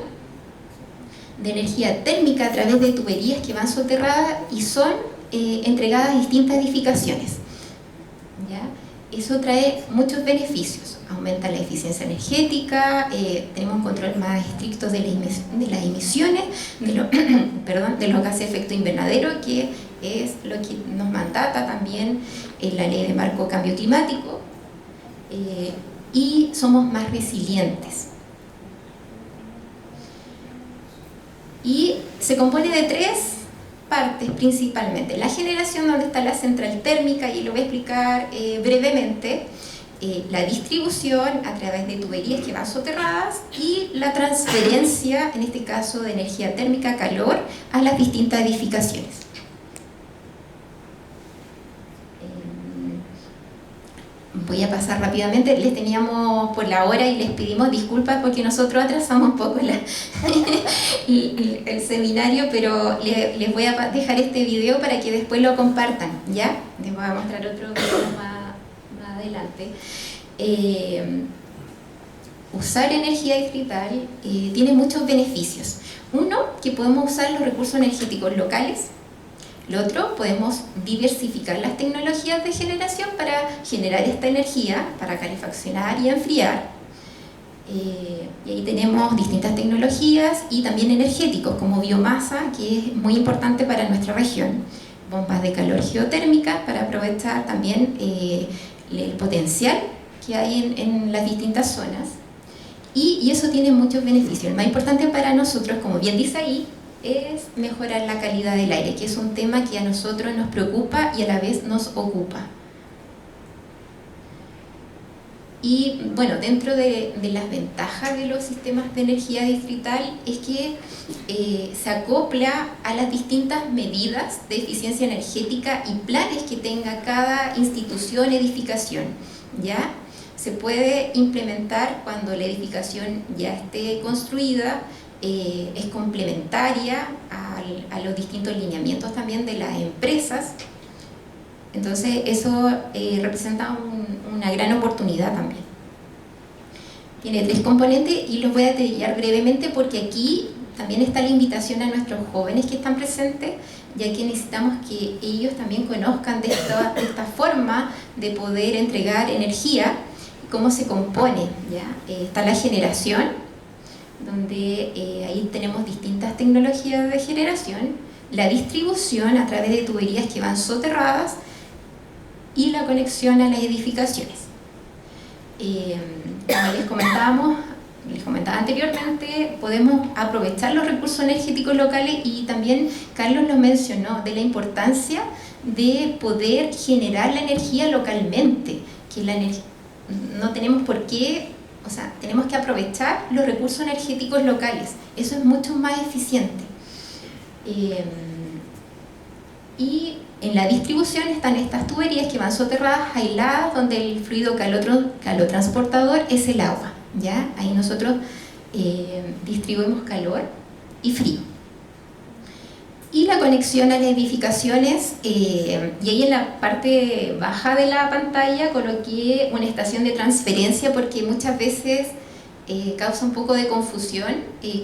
de energía térmica a través de tuberías que van soterradas y son entregadas a distintas edificaciones, ¿ya? Eso trae muchos beneficios. Aumenta la eficiencia energética, tenemos un control más estricto de las emisiones de los gases de efecto invernadero, que es lo que nos mandata también la ley de marco cambio climático, y somos más resilientes. Y se compone de tres partes principalmente: la generación, donde está la central térmica, y lo voy a explicar brevemente, la distribución a través de tuberías que van soterradas, y la transferencia, en este caso de energía térmica, calor, a las distintas edificaciones. Voy a pasar rápidamente, les teníamos por la hora y les pedimos disculpas porque nosotros atrasamos un poco el seminario, pero les voy a dejar este video para que después lo compartan, ¿ya? Les voy a mostrar otro video más adelante. Usar energía distrital tiene muchos beneficios. Uno, que podemos usar los recursos energéticos locales. Lo otro, podemos diversificar las tecnologías de generación para generar esta energía, para calefaccionar y enfriar. Y ahí tenemos distintas tecnologías y también energéticos, como biomasa, que es muy importante para nuestra región. Bombas de calor geotérmicas para aprovechar también el potencial que hay en las distintas zonas. Y eso tiene muchos beneficios. El más importante para nosotros, como bien dice ahí, es mejorar la calidad del aire, que es un tema que a nosotros nos preocupa y a la vez nos ocupa. Y bueno, dentro de las ventajas de los sistemas de energía distrital es que se acopla a las distintas medidas de eficiencia energética y planes que tenga cada institución, edificación, ¿ya? Se puede implementar cuando la edificación ya esté construida, es complementaria a los distintos lineamientos también de las empresas. Entonces eso representa una gran oportunidad también. Tiene 3 componentes y los voy a detallar brevemente porque aquí también está la invitación a nuestros jóvenes que están presentes, ya que necesitamos que ellos también conozcan de esta forma de poder entregar energía, cómo se compone, ¿ya? Está la generación, donde ahí tenemos distintas tecnologías de generación, la distribución a través de tuberías que van soterradas y la conexión a las edificaciones. Como les comentaba anteriormente, podemos aprovechar los recursos energéticos locales y también Carlos lo mencionó, de la importancia de poder generar la energía localmente, que no tenemos por qué, o sea, tenemos que aprovechar los recursos energéticos locales, eso es mucho más eficiente. Y en la distribución están estas tuberías que van soterradas, aisladas, donde el fluido calotransportador es el agua, ¿ya? Ahí nosotros distribuimos calor y frío. Y la conexión a las edificaciones, y ahí en la parte baja de la pantalla coloqué una estación de transferencia porque muchas veces causa un poco de confusión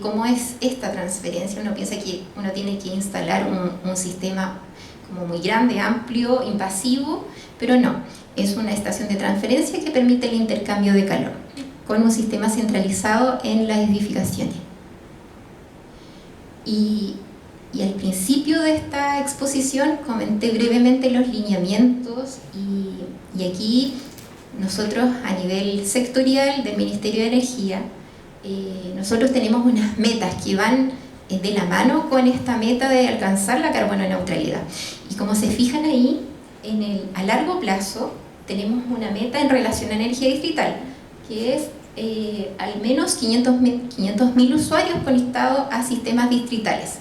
cómo es esta transferencia. Uno piensa que uno tiene que instalar un sistema como muy grande, amplio, invasivo, pero no, es una estación de transferencia que permite el intercambio de calor con un sistema centralizado en las edificaciones. Y al principio de esta exposición comenté brevemente los lineamientos y aquí nosotros a nivel sectorial del Ministerio de Energía nosotros tenemos unas metas que van de la mano con esta meta de alcanzar la carbono neutralidad. Y como se fijan ahí, a largo plazo tenemos una meta en relación a energía distrital, que es al menos 500.000 usuarios conectados a sistemas distritales.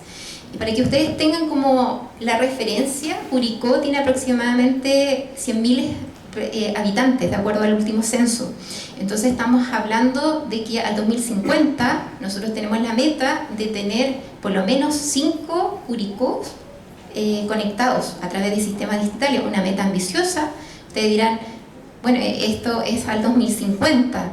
Y para que ustedes tengan como la referencia, Curicó tiene aproximadamente 100.000 habitantes, de acuerdo al último censo. Entonces estamos hablando de que al 2050 nosotros tenemos la meta de tener por lo menos 5 Curicós conectados a través de sistemas distritales, una meta ambiciosa. Ustedes dirán, bueno, esto es al 2050,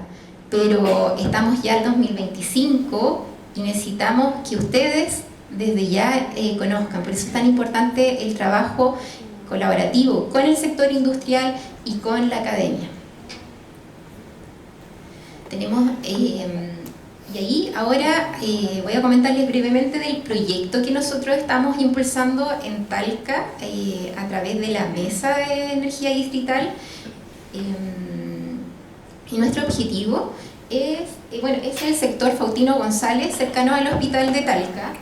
pero estamos ya al 2025 y necesitamos que ustedes desde ya conozcan. Por eso es tan importante el trabajo colaborativo con el sector industrial y con la academia. Tenemos, y ahí ahora voy a comentarles brevemente del proyecto que nosotros estamos impulsando en Talca a través de la Mesa de Energía Distrital. Y nuestro objetivo es el sector Faustino González, cercano al Hospital de Talca.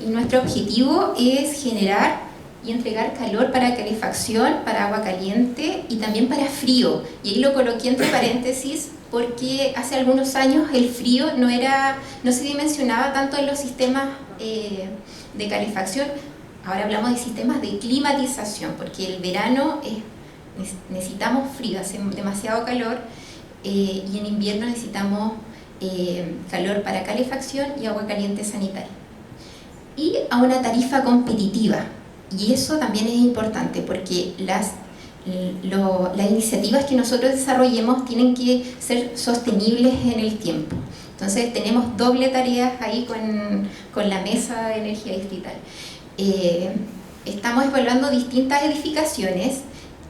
Y nuestro objetivo es generar y entregar calor para calefacción, para agua caliente y también para frío. Y ahí lo coloqué entre paréntesis porque hace algunos años el frío no se dimensionaba tanto en los sistemas de calefacción. Ahora hablamos de sistemas de climatización, porque el verano necesitamos frío, hace demasiado calor, y en invierno necesitamos calor para calefacción y agua caliente sanitaria. Y a una tarifa competitiva. Y eso también es importante porque las iniciativas que nosotros desarrollemos tienen que ser sostenibles en el tiempo. Entonces tenemos doble tarea ahí con la Mesa de Energía Distrital. Estamos evaluando distintas edificaciones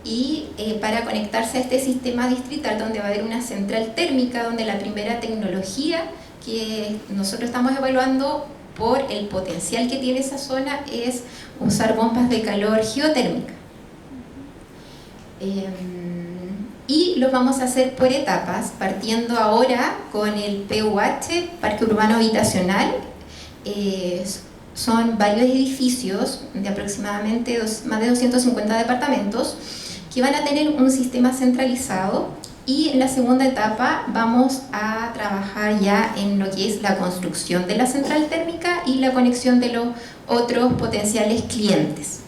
y para conectarse a este sistema distrital donde va a haber una central térmica, donde la primera tecnología que nosotros estamos evaluando por el potencial que tiene esa zona es usar bombas de calor geotérmica. Y lo vamos a hacer por etapas, partiendo ahora con el PUH, Parque Urbano Habitacional. Son varios edificios de aproximadamente más de 250 departamentos que van a tener un sistema centralizado Y en la segunda etapa vamos a trabajar ya en lo que es la construcción de la central térmica y la conexión de los otros potenciales clientes.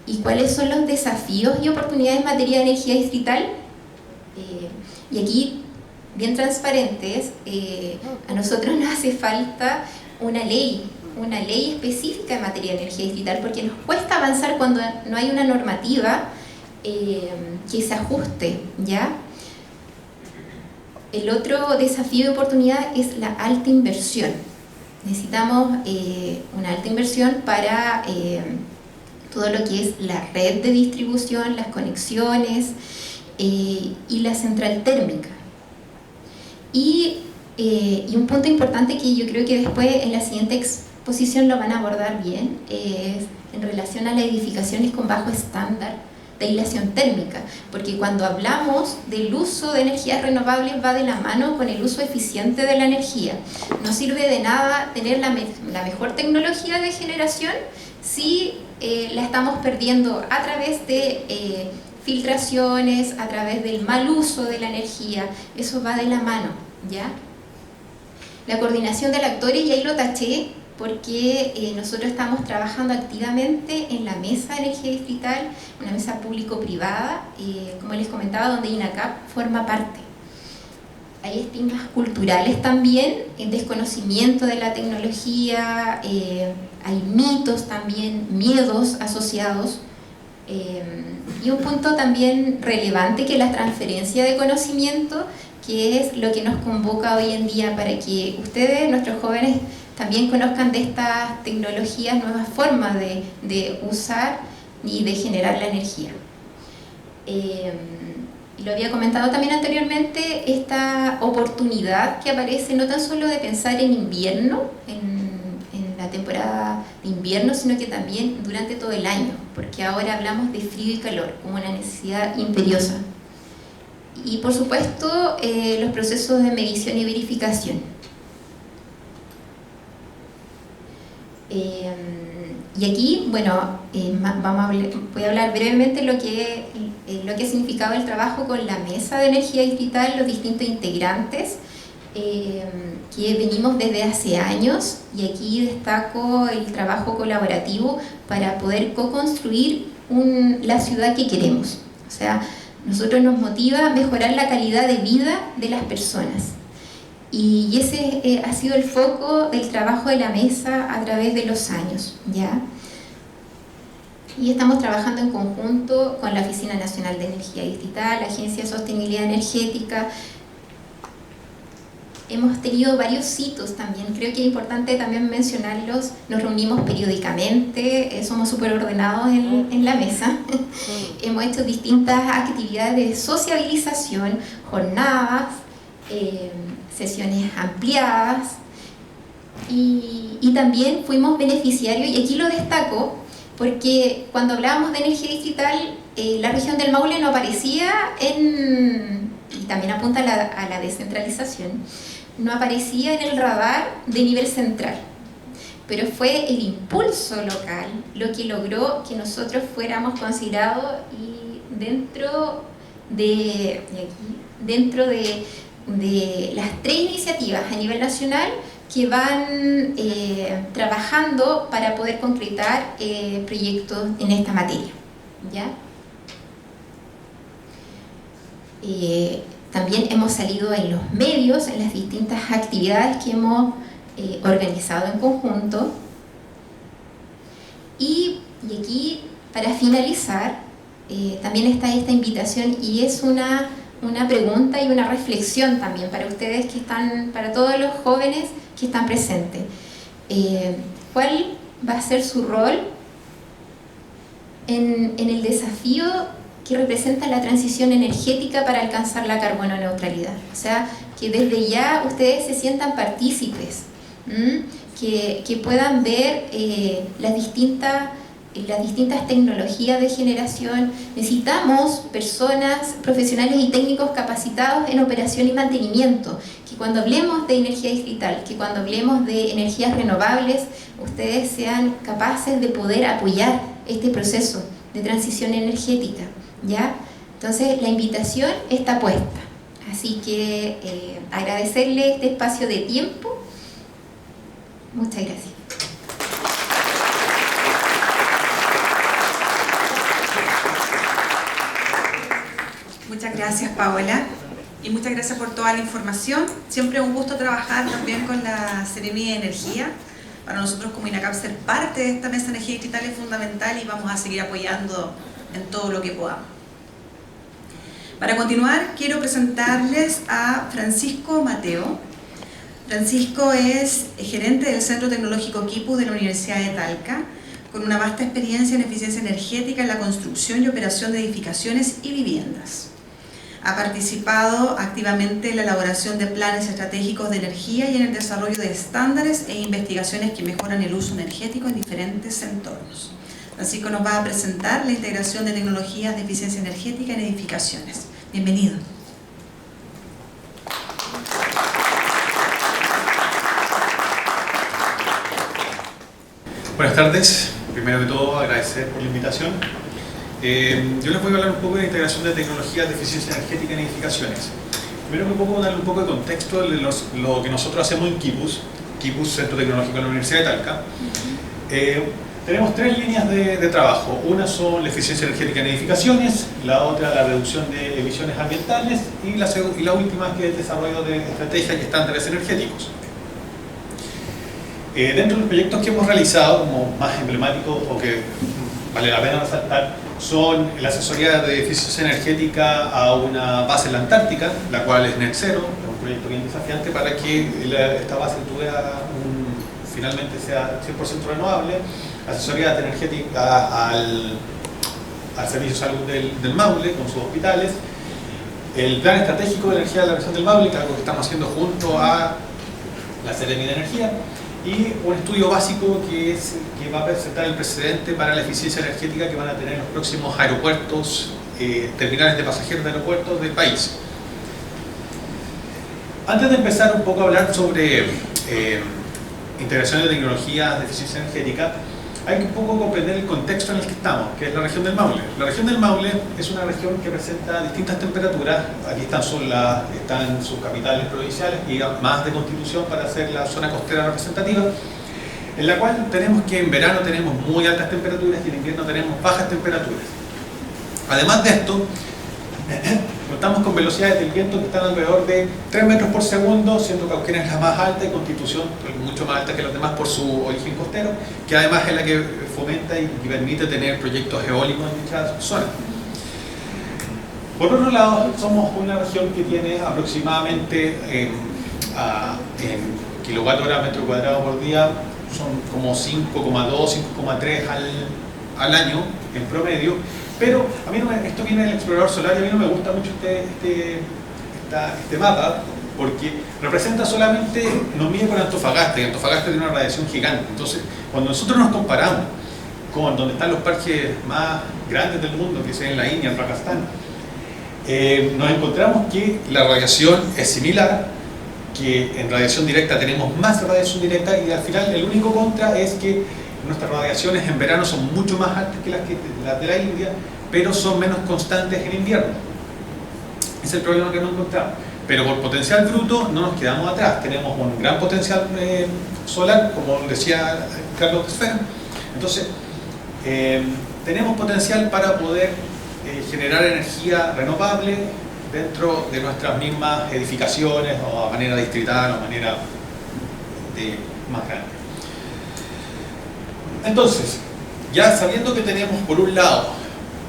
¿Y cuáles son los desafíos y oportunidades en materia de energía distrital? Y aquí, bien transparentes, a nosotros nos hace falta una ley específica en materia de energía distrital, porque nos cuesta avanzar cuando no hay una normativa que se ajuste, ¿ya? El otro desafío de oportunidad es la alta inversión. Necesitamos una alta inversión para todo lo que es la red de distribución, las conexiones y la central térmica. Y un punto importante que yo creo que después en la siguiente exposición lo van a abordar bien es en relación a las edificaciones con bajo estándar de aislación térmica, porque cuando hablamos del uso de energías renovables va de la mano con el uso eficiente de la energía. No sirve de nada tener la mejor tecnología de generación si la estamos perdiendo a través de filtraciones, a través del mal uso de la energía. Eso va de la mano, ¿ya? La coordinación de actores, y ahí lo taché, porque nosotros estamos trabajando activamente en la mesa de energía distrital, una mesa público-privada, como les comentaba, donde INACAP forma parte. Hay estigmas culturales también, en desconocimiento de la tecnología, hay mitos también, miedos asociados, y un punto también relevante que es la transferencia de conocimiento, que es lo que nos convoca hoy en día para que ustedes, nuestros jóvenes, también conozcan de estas tecnologías, nuevas formas de usar y de generar la energía. Lo había comentado también anteriormente, esta oportunidad que aparece no tan solo de pensar en invierno, en la temporada de invierno, sino que también durante todo el año, porque ahora hablamos de frío y calor como una necesidad imperiosa. Y por supuesto, los procesos de medición y verificación. Y aquí, bueno, voy a hablar brevemente lo que ha significado el trabajo con la mesa de energía distrital, los distintos integrantes que venimos desde hace años, y aquí destaco el trabajo colaborativo para poder co-construir la ciudad que queremos. O sea, nosotros nos motiva mejorar la calidad de vida de las personas. Y ese ha sido el foco del trabajo de la mesa a través de los años, ¿ya? Y estamos trabajando en conjunto con la Oficina Nacional de Energía Distrital, la Agencia de Sostenibilidad Energética. Hemos tenido varios hitos también, creo que es importante también mencionarlos. Nos reunimos periódicamente, somos súper ordenados en la mesa. Hemos hecho distintas actividades de sociabilización, jornadas, sesiones ampliadas, y también fuimos beneficiarios, y aquí lo destaco porque cuando hablábamos de energía distrital, la región del Maule no aparecía y también apunta a la descentralización, no aparecía en el radar de nivel central, pero fue el impulso local lo que logró que nosotros fuéramos considerados y dentro de las 3 iniciativas a nivel nacional que van trabajando para poder concretar proyectos en esta materia, ¿ya? También hemos salido en los medios, en las distintas actividades que hemos organizado en conjunto. Y aquí, para finalizar, también está esta invitación, y es una pregunta y una reflexión también para ustedes que están, para todos los jóvenes que están presentes. ¿Cuál va a ser su rol en el desafío que representa la transición energética para alcanzar la carbono neutralidad? O sea, que desde ya ustedes se sientan partícipes, que puedan ver las distintas tecnologías de generación. Necesitamos personas, profesionales y técnicos capacitados en operación y mantenimiento, que cuando hablemos de energía distrital, que cuando hablemos de energías renovables, ustedes sean capaces de poder apoyar este proceso de transición energética, ¿ya? Entonces la invitación está puesta, así que agradecerle este espacio de tiempo. Muchas gracias. Muchas gracias, Paola, y muchas gracias por toda la información. Siempre es un gusto trabajar también con la Seremía de Energía. Para nosotros como INACAP ser parte de esta mesa de energía distrital es fundamental y vamos a seguir apoyando en todo lo que podamos. Para continuar, quiero presentarles a Francisco Mateo. Francisco es gerente del Centro Tecnológico Quipus de la Universidad de Talca, con una vasta experiencia en eficiencia energética en la construcción y operación de edificaciones y viviendas. Ha participado activamente en la elaboración de planes estratégicos de energía y en el desarrollo de estándares e investigaciones que mejoran el uso energético en diferentes entornos. Francisco nos va a presentar la integración de tecnologías de eficiencia energética en edificaciones. Bienvenido. Buenas tardes. Primero que todo, agradecer por la invitación. Yo les voy a hablar un poco de la integración de tecnologías de eficiencia energética en edificaciones. Primero darle un poco de contexto de lo que nosotros hacemos en Quipus, Centro Tecnológico de la Universidad de Talca. Tenemos tres líneas de trabajo. Una son la eficiencia energética en edificaciones, la otra la reducción de emisiones ambientales y la última que es el desarrollo de estrategias y estándares energéticos. Dentro de los proyectos que hemos realizado, como más emblemáticos o que vale la pena resaltar, son la asesoría de eficiencia energética a una base en la Antártica, la cual es Net Zero, es un proyecto bien desafiante para que esta base finalmente sea 100% renovable. Asesoría energética al Servicio de Salud del Maule con sus hospitales. El plan estratégico de energía de la región del Maule, que es algo que estamos haciendo junto a la Seremía de Energía. Y un estudio básico que va a presentar el precedente para la eficiencia energética que van a tener los próximos aeropuertos, terminales de pasajeros de aeropuertos del país. Antes de empezar un poco a hablar sobre integración de tecnologías de eficiencia energética, hay que un poco comprender el contexto en el que estamos, que es la región del Maule. La región del Maule es una región que presenta distintas temperaturas. Aquí están sus capitales provinciales y más de Constitución para hacer la zona costera representativa, en la cual tenemos que en verano tenemos muy altas temperaturas y en invierno tenemos bajas temperaturas. Además de esto, contamos con velocidades del viento que están alrededor de 3 metros por segundo, siendo Cauquenes es la más alta y Constitución mucho más alta que los demás por su origen costero, que además es la que fomenta y permite tener proyectos eólicos en dichas zonas. Por otro lado, somos una región que tiene aproximadamente en kilowatt-hora metro cuadrado por día, son como 5,2, 5,3 al año en promedio. Pero a mí esto viene del explorador solar y a mí no me gusta mucho este mapa, porque representa solamente, nos mide con Antofagasta, y Antofagasta tiene una radiación gigante. Entonces, cuando nosotros nos comparamos con donde están los parques más grandes del mundo, que es en la India, en Rajasthan, nos encontramos que la radiación es similar, que en radiación directa tenemos más radiación directa y al final el único contra es que nuestras radiaciones en verano son mucho más altas que las de la India, pero son menos constantes en invierno. Ese es el problema que nos encontramos. Pero por potencial bruto no nos quedamos atrás. Tenemos un gran potencial solar, como decía Carlos Tesfer. Entonces, tenemos potencial para poder generar energía renovable dentro de nuestras mismas edificaciones o a manera distrital o a manera más grande. Entonces, ya sabiendo que tenemos por un lado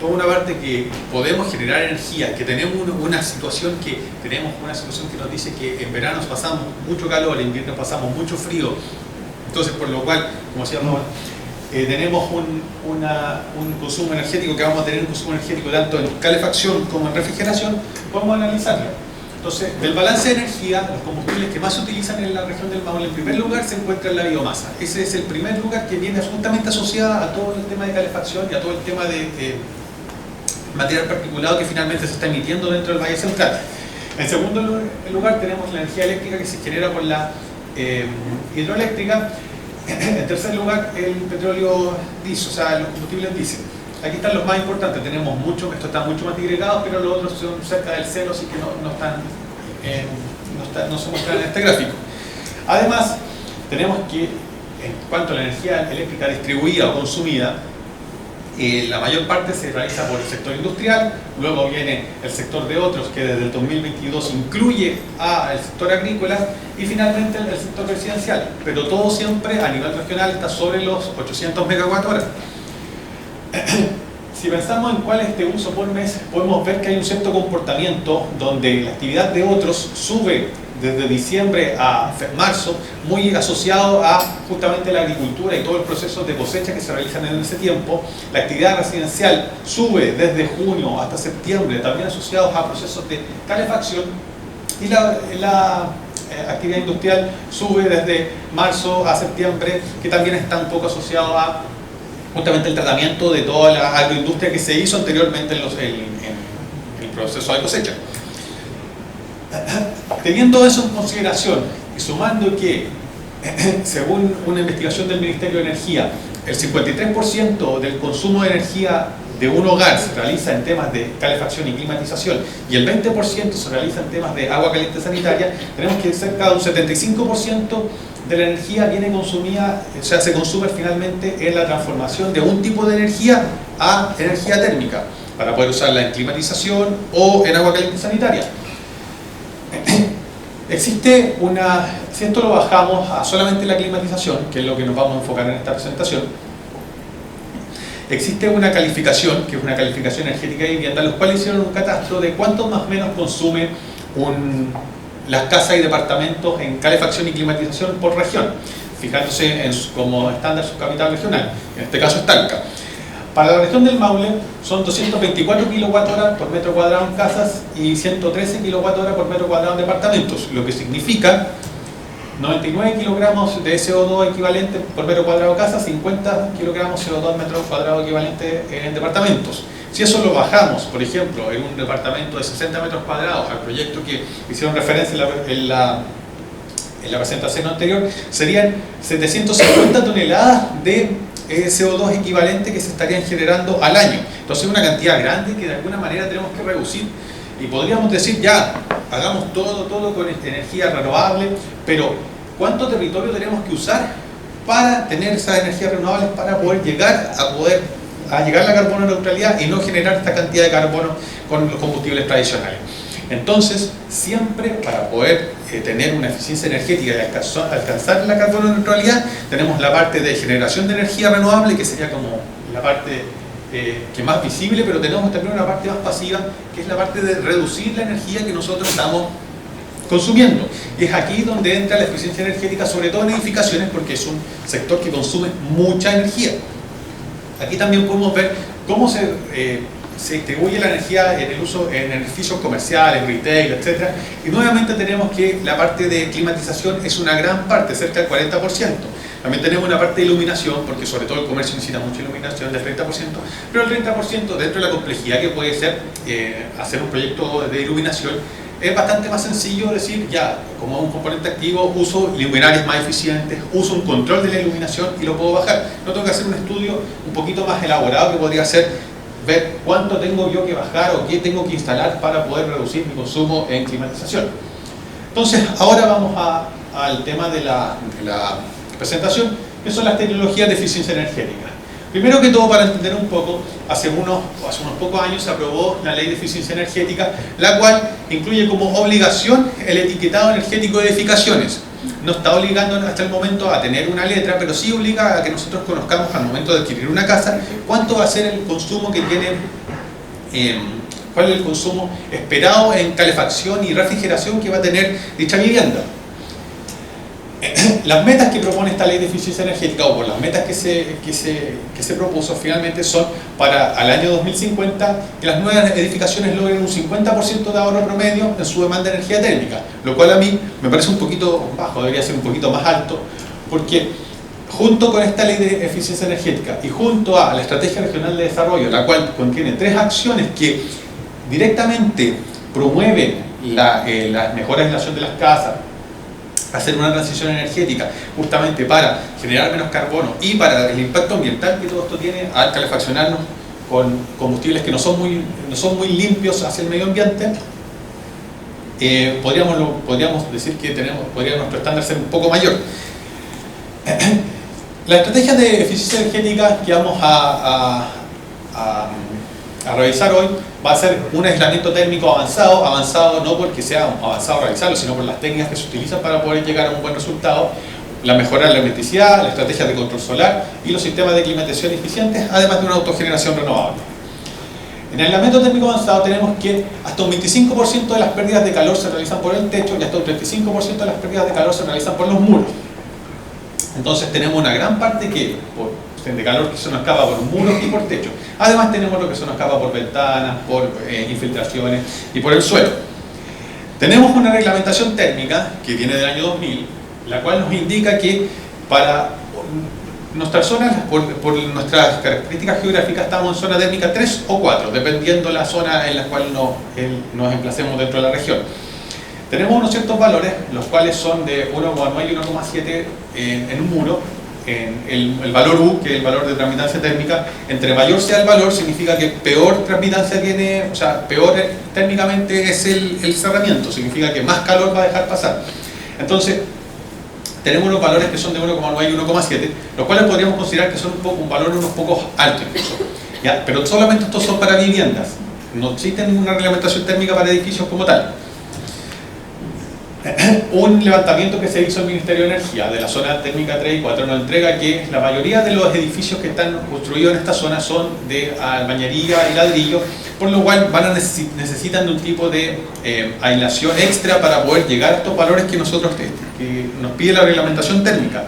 toda una parte que podemos generar energía, que tenemos una situación que nos dice que en verano pasamos mucho calor, en invierno pasamos mucho frío, entonces por lo cual, como decíamos, tenemos un consumo energético, que vamos a tener un consumo energético tanto en calefacción como en refrigeración, podemos analizarlo. Entonces, del balance de energía, los combustibles que más se utilizan en la región del Maule, en primer lugar se encuentra en la biomasa. Ese es el primer lugar que viene absolutamente asociado a todo el tema de calefacción y a todo el tema de material particulado que finalmente se está emitiendo dentro del Valle Central. En segundo lugar tenemos la energía eléctrica que se genera por la hidroeléctrica. En tercer lugar, el petróleo diésel, o sea, los combustibles diésel. aquí están los más importantes. Tenemos mucho, esto está mucho más disgregado, pero los otros son cerca del cero, así que no se muestran en este gráfico. Además, tenemos que, en cuanto a la energía eléctrica distribuida o consumida, la mayor parte se realiza por el sector industrial, luego viene el sector de otros, que desde el 2022 incluye al sector agrícola, y finalmente el sector residencial, pero todo siempre a nivel regional está sobre los 800 MWh. Si pensamos en cuál es este uso por mes, podemos ver que hay un cierto comportamiento donde la actividad de otros sube desde diciembre a marzo, muy asociado a justamente la agricultura y todo el proceso de cosecha que se realizan en ese tiempo. La actividad residencial sube desde junio hasta septiembre, también asociados a procesos de calefacción, y la actividad industrial sube desde marzo a septiembre, que también está un poco asociado a justamente el tratamiento de toda la agroindustria que se hizo anteriormente en el proceso de cosecha. Teniendo eso en consideración y sumando que, según una investigación del Ministerio de Energía, el 53% del consumo de energía de un hogar se realiza en temas de calefacción y climatización y el 20% se realiza en temas de agua caliente sanitaria, tenemos que cerca de un 75% de la energía viene consumida, o sea, se consume finalmente en la transformación de un tipo de energía a energía térmica, para poder usarla en climatización o en agua caliente sanitaria. Existe si esto lo bajamos a solamente la climatización, que es lo que nos vamos a enfocar en esta presentación, existe una calificación, que es una calificación energética de vivienda, los cuales hicieron un catastro de cuánto más o menos consume las casas y departamentos en calefacción y climatización por región, fijándose como estándar su capital regional, en este caso es Talca. Para la región del Maule son 224 kWh por metro cuadrado en casas y 113 kWh por metro cuadrado en departamentos, lo que significa 99 kilogramos de CO2 equivalente por metro cuadrado de casa, 50 kilogramos CO2 metro cuadrado equivalente en departamentos. Si eso lo bajamos, por ejemplo, en un departamento de 60 metros cuadrados al proyecto que hicieron referencia en la presentación anterior, serían 750 toneladas de CO2 equivalente que se estarían generando al año. Entonces es una cantidad grande que de alguna manera tenemos que reducir, y podríamos decir ya, hagamos todo con energía renovable, pero ¿cuánto territorio tenemos que usar para tener esas energías renovables para poder llegar a la carbono neutralidad y no generar esta cantidad de carbono con los combustibles tradicionales? Entonces, siempre para poder tener una eficiencia energética y alcanzar la carbono neutralidad, tenemos la parte de generación de energía renovable, que sería como la parte que más visible, pero tenemos también una parte más pasiva, que es la parte de reducir la energía que nosotros estamos consumiendo. Y es aquí donde entra la eficiencia energética, sobre todo en edificaciones, porque es un sector que consume mucha energía. Aquí también podemos ver cómo se distribuye la energía en el uso en edificios comerciales, retail, etc. Y nuevamente tenemos que la parte de climatización es una gran parte, cerca del 40%. También tenemos una parte de iluminación, porque sobre todo el comercio necesita mucha iluminación, del 30%, pero el 30% dentro de la complejidad que puede ser hacer un proyecto de iluminación, es bastante más sencillo decir, ya, como un componente activo, uso luminarias más eficientes, uso un control de la iluminación y lo puedo bajar. No tengo que hacer un estudio un poquito más elaborado que podría ser ver cuánto tengo yo que bajar o qué tengo que instalar para poder reducir mi consumo en climatización. Entonces, ahora vamos al tema de la presentación, que son las tecnologías de eficiencia energética. Primero que todo, para entender un poco, hace unos pocos años se aprobó la Ley de Eficiencia Energética, la cual incluye como obligación el etiquetado energético de edificaciones. No está obligando hasta el momento a tener una letra, pero sí obliga a que nosotros conozcamos al momento de adquirir una casa cuánto va a ser el consumo que tiene, cuál es el consumo esperado en calefacción y refrigeración que va a tener dicha vivienda. Las metas que propone esta ley de eficiencia energética, o por las metas que se propuso finalmente, son para al año 2050 que las nuevas edificaciones logren un 50% de ahorro promedio en su demanda de energía térmica, lo cual a mí me parece un poquito bajo, debería ser un poquito más alto, porque junto con esta ley de eficiencia energética y junto a la estrategia regional de desarrollo, la cual contiene 3 acciones que directamente promueven la mejora de la aislación de las casas, hacer una transición energética justamente para generar menos carbono y para el impacto ambiental que todo esto tiene al calefaccionarnos con combustibles que no son muy limpios hacia el medio ambiente, podríamos decir que podría nuestro estándar ser un poco mayor. La estrategia de eficiencia energética que vamos a revisar hoy va a ser un aislamiento térmico avanzado no porque sea avanzado realizarlo, sino por las técnicas que se utilizan para poder llegar a un buen resultado, la mejora de la electricidad, la estrategia de control solar y los sistemas de climatización eficientes, además de una autogeneración renovable. En el aislamiento térmico avanzado tenemos que hasta un 25% de las pérdidas de calor se realizan por el techo y hasta un 35% de las pérdidas de calor se realizan por los muros. Entonces tenemos una gran parte de calor que se nos escapa por muros y por techo. Además tenemos lo que se nos escapa por ventanas, por infiltraciones y por el suelo. Tenemos una reglamentación térmica que viene del año 2000, la cual nos indica que para nuestras zonas, por nuestras características geográficas, estamos en zona térmica 3 o 4, dependiendo la zona en la cual nos emplacemos dentro de la región. Tenemos unos ciertos valores, los cuales son de 1,9 y 1,7 en un muro. El valor U, que es el valor de transmitancia térmica, entre mayor sea el valor, significa que peor transmitancia tiene, o sea, peor térmicamente es el cerramiento, significa que más calor va a dejar pasar. Entonces, tenemos unos valores que son de 1,9 y 1,7, los cuales podríamos considerar que son un valor unos pocos alto incluso. ¿Ya? Pero solamente estos son para viviendas, no existe ninguna reglamentación térmica para edificios como tal. Un levantamiento que se hizo el Ministerio de Energía de la zona térmica 3 y 4 nos entrega que la mayoría de los edificios que están construidos en esta zona son de albañería y ladrillo, por lo cual necesitan de un tipo de aislación extra para poder llegar a estos valores que nos pide la reglamentación térmica.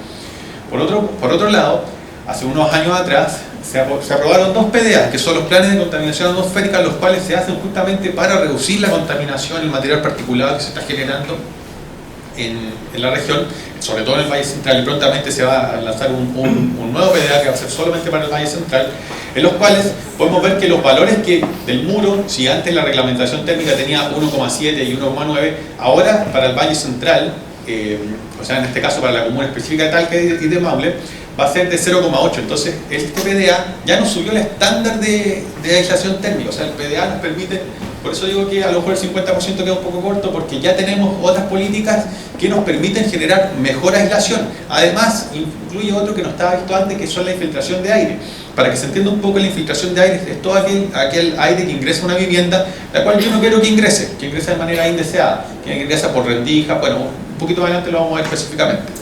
Por otro lado, hace unos años atrás se aprobaron 2 PDA, que son los planes de contaminación atmosférica, los cuales se hacen justamente para reducir la contaminación, el material particulado que se está generando en la región, sobre todo en el Valle Central, y prontamente se va a lanzar un nuevo PDA que va a ser solamente para el Valle Central, en los cuales podemos ver que los valores del muro, si antes la reglamentación térmica tenía 1,7 y 1,9, ahora para el Valle Central, o sea en este caso para la comuna específica de Talca y de Maule, va a ser de 0,8. Entonces este PDA ya nos subió el estándar de aislación térmica, o sea el PDA nos permite, por eso digo que a lo mejor el 50% queda un poco corto, porque ya tenemos otras políticas que nos permiten generar mejor aislación. Además incluye otro que no estaba visto antes, que son la infiltración de aire. Para que se entienda un poco, la infiltración de aire es todo aquel aire que ingresa a una vivienda, la cual yo no quiero que ingrese de manera indeseada, que ingresa por rendijas. Bueno, un poquito más adelante lo vamos a ver específicamente.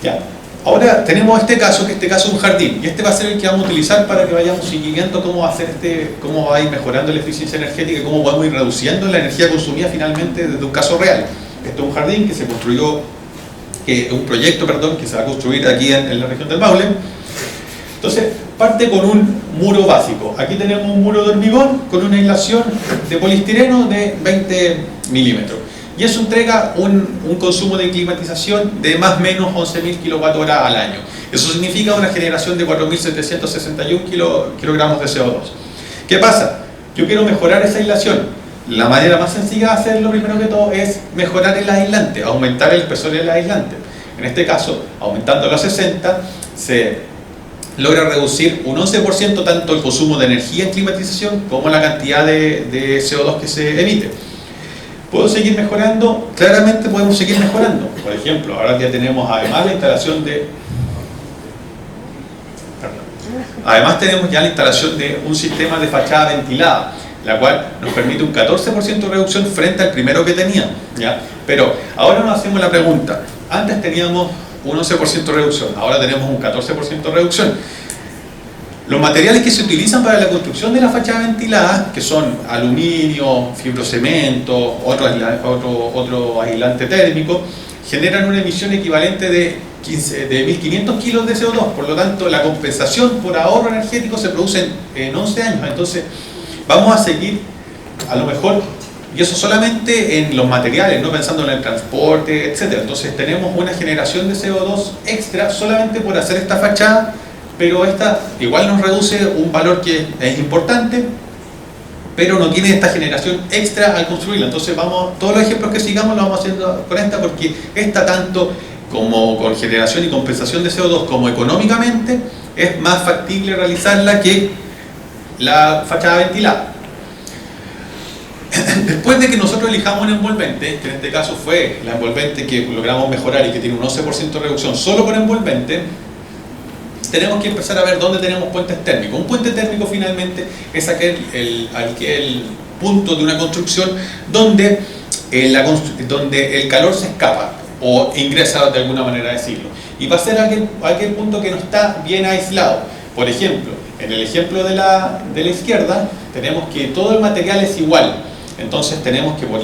Ya. Ahora tenemos este caso, que es un jardín, y este va a ser el que vamos a utilizar para que vayamos siguiendo cómo va a ir mejorando la eficiencia energética y cómo podemos ir reduciendo la energía consumida finalmente desde un caso real. Este es un jardín que se construyó, un proyecto, que se va a construir aquí en la región del Maule. Entonces, parte con un muro básico. Aquí tenemos un muro de hormigón con una aislación de poliestireno de 20 milímetros. Y eso entrega un consumo de climatización de más o menos 11.000 kWh al año. Eso significa una generación de 4.761 kilogramos de CO2. ¿Qué pasa? Yo quiero mejorar esa aislación. La manera más sencilla de hacerlo, primero que todo, es mejorar el aislante, aumentar el espesor del aislante. En este caso, aumentándolo a 60, se logra reducir un 11% tanto el consumo de energía en climatización como la cantidad de CO2 que se emite. ¿Puedo seguir mejorando? Claramente podemos seguir mejorando. Por ejemplo, ahora ya tenemos además la instalación de... Además tenemos ya la instalación de un sistema de fachada ventilada, la cual nos permite un 14% de reducción frente al primero que tenía, ¿ya? Pero ahora nos hacemos la pregunta, antes teníamos un 11% de reducción, ahora tenemos un 14% de reducción. Los materiales que se utilizan para la construcción de la fachada ventilada, que son aluminio, fibrocemento, otro aislante térmico, generan una emisión equivalente de 1.500 kilos de CO2. Por lo tanto, la compensación por ahorro energético se produce en 11 años. Entonces, vamos a seguir, a lo mejor, y eso solamente en los materiales, no pensando en el transporte, etc. Entonces, tenemos una generación de CO2 extra solamente por hacer esta fachada, pero esta igual nos reduce un valor que es importante, pero no tiene esta generación extra al construirla. Entonces todos los ejemplos que sigamos los vamos haciendo con esta, porque esta, tanto como con generación y compensación de CO2 como económicamente, es más factible realizarla que la fachada ventilada. Después de que nosotros elijamos un envolvente, que en este caso fue la envolvente que logramos mejorar y que tiene un 11% de reducción solo por envolvente, tenemos que empezar a ver dónde tenemos puentes térmicos. Un puente térmico finalmente es aquel punto de una construcción donde el calor se escapa o ingresa, de alguna manera decirlo. Y va a ser aquel punto que no está bien aislado. Por ejemplo, en el ejemplo de la izquierda, tenemos que todo el material es igual. Entonces tenemos que por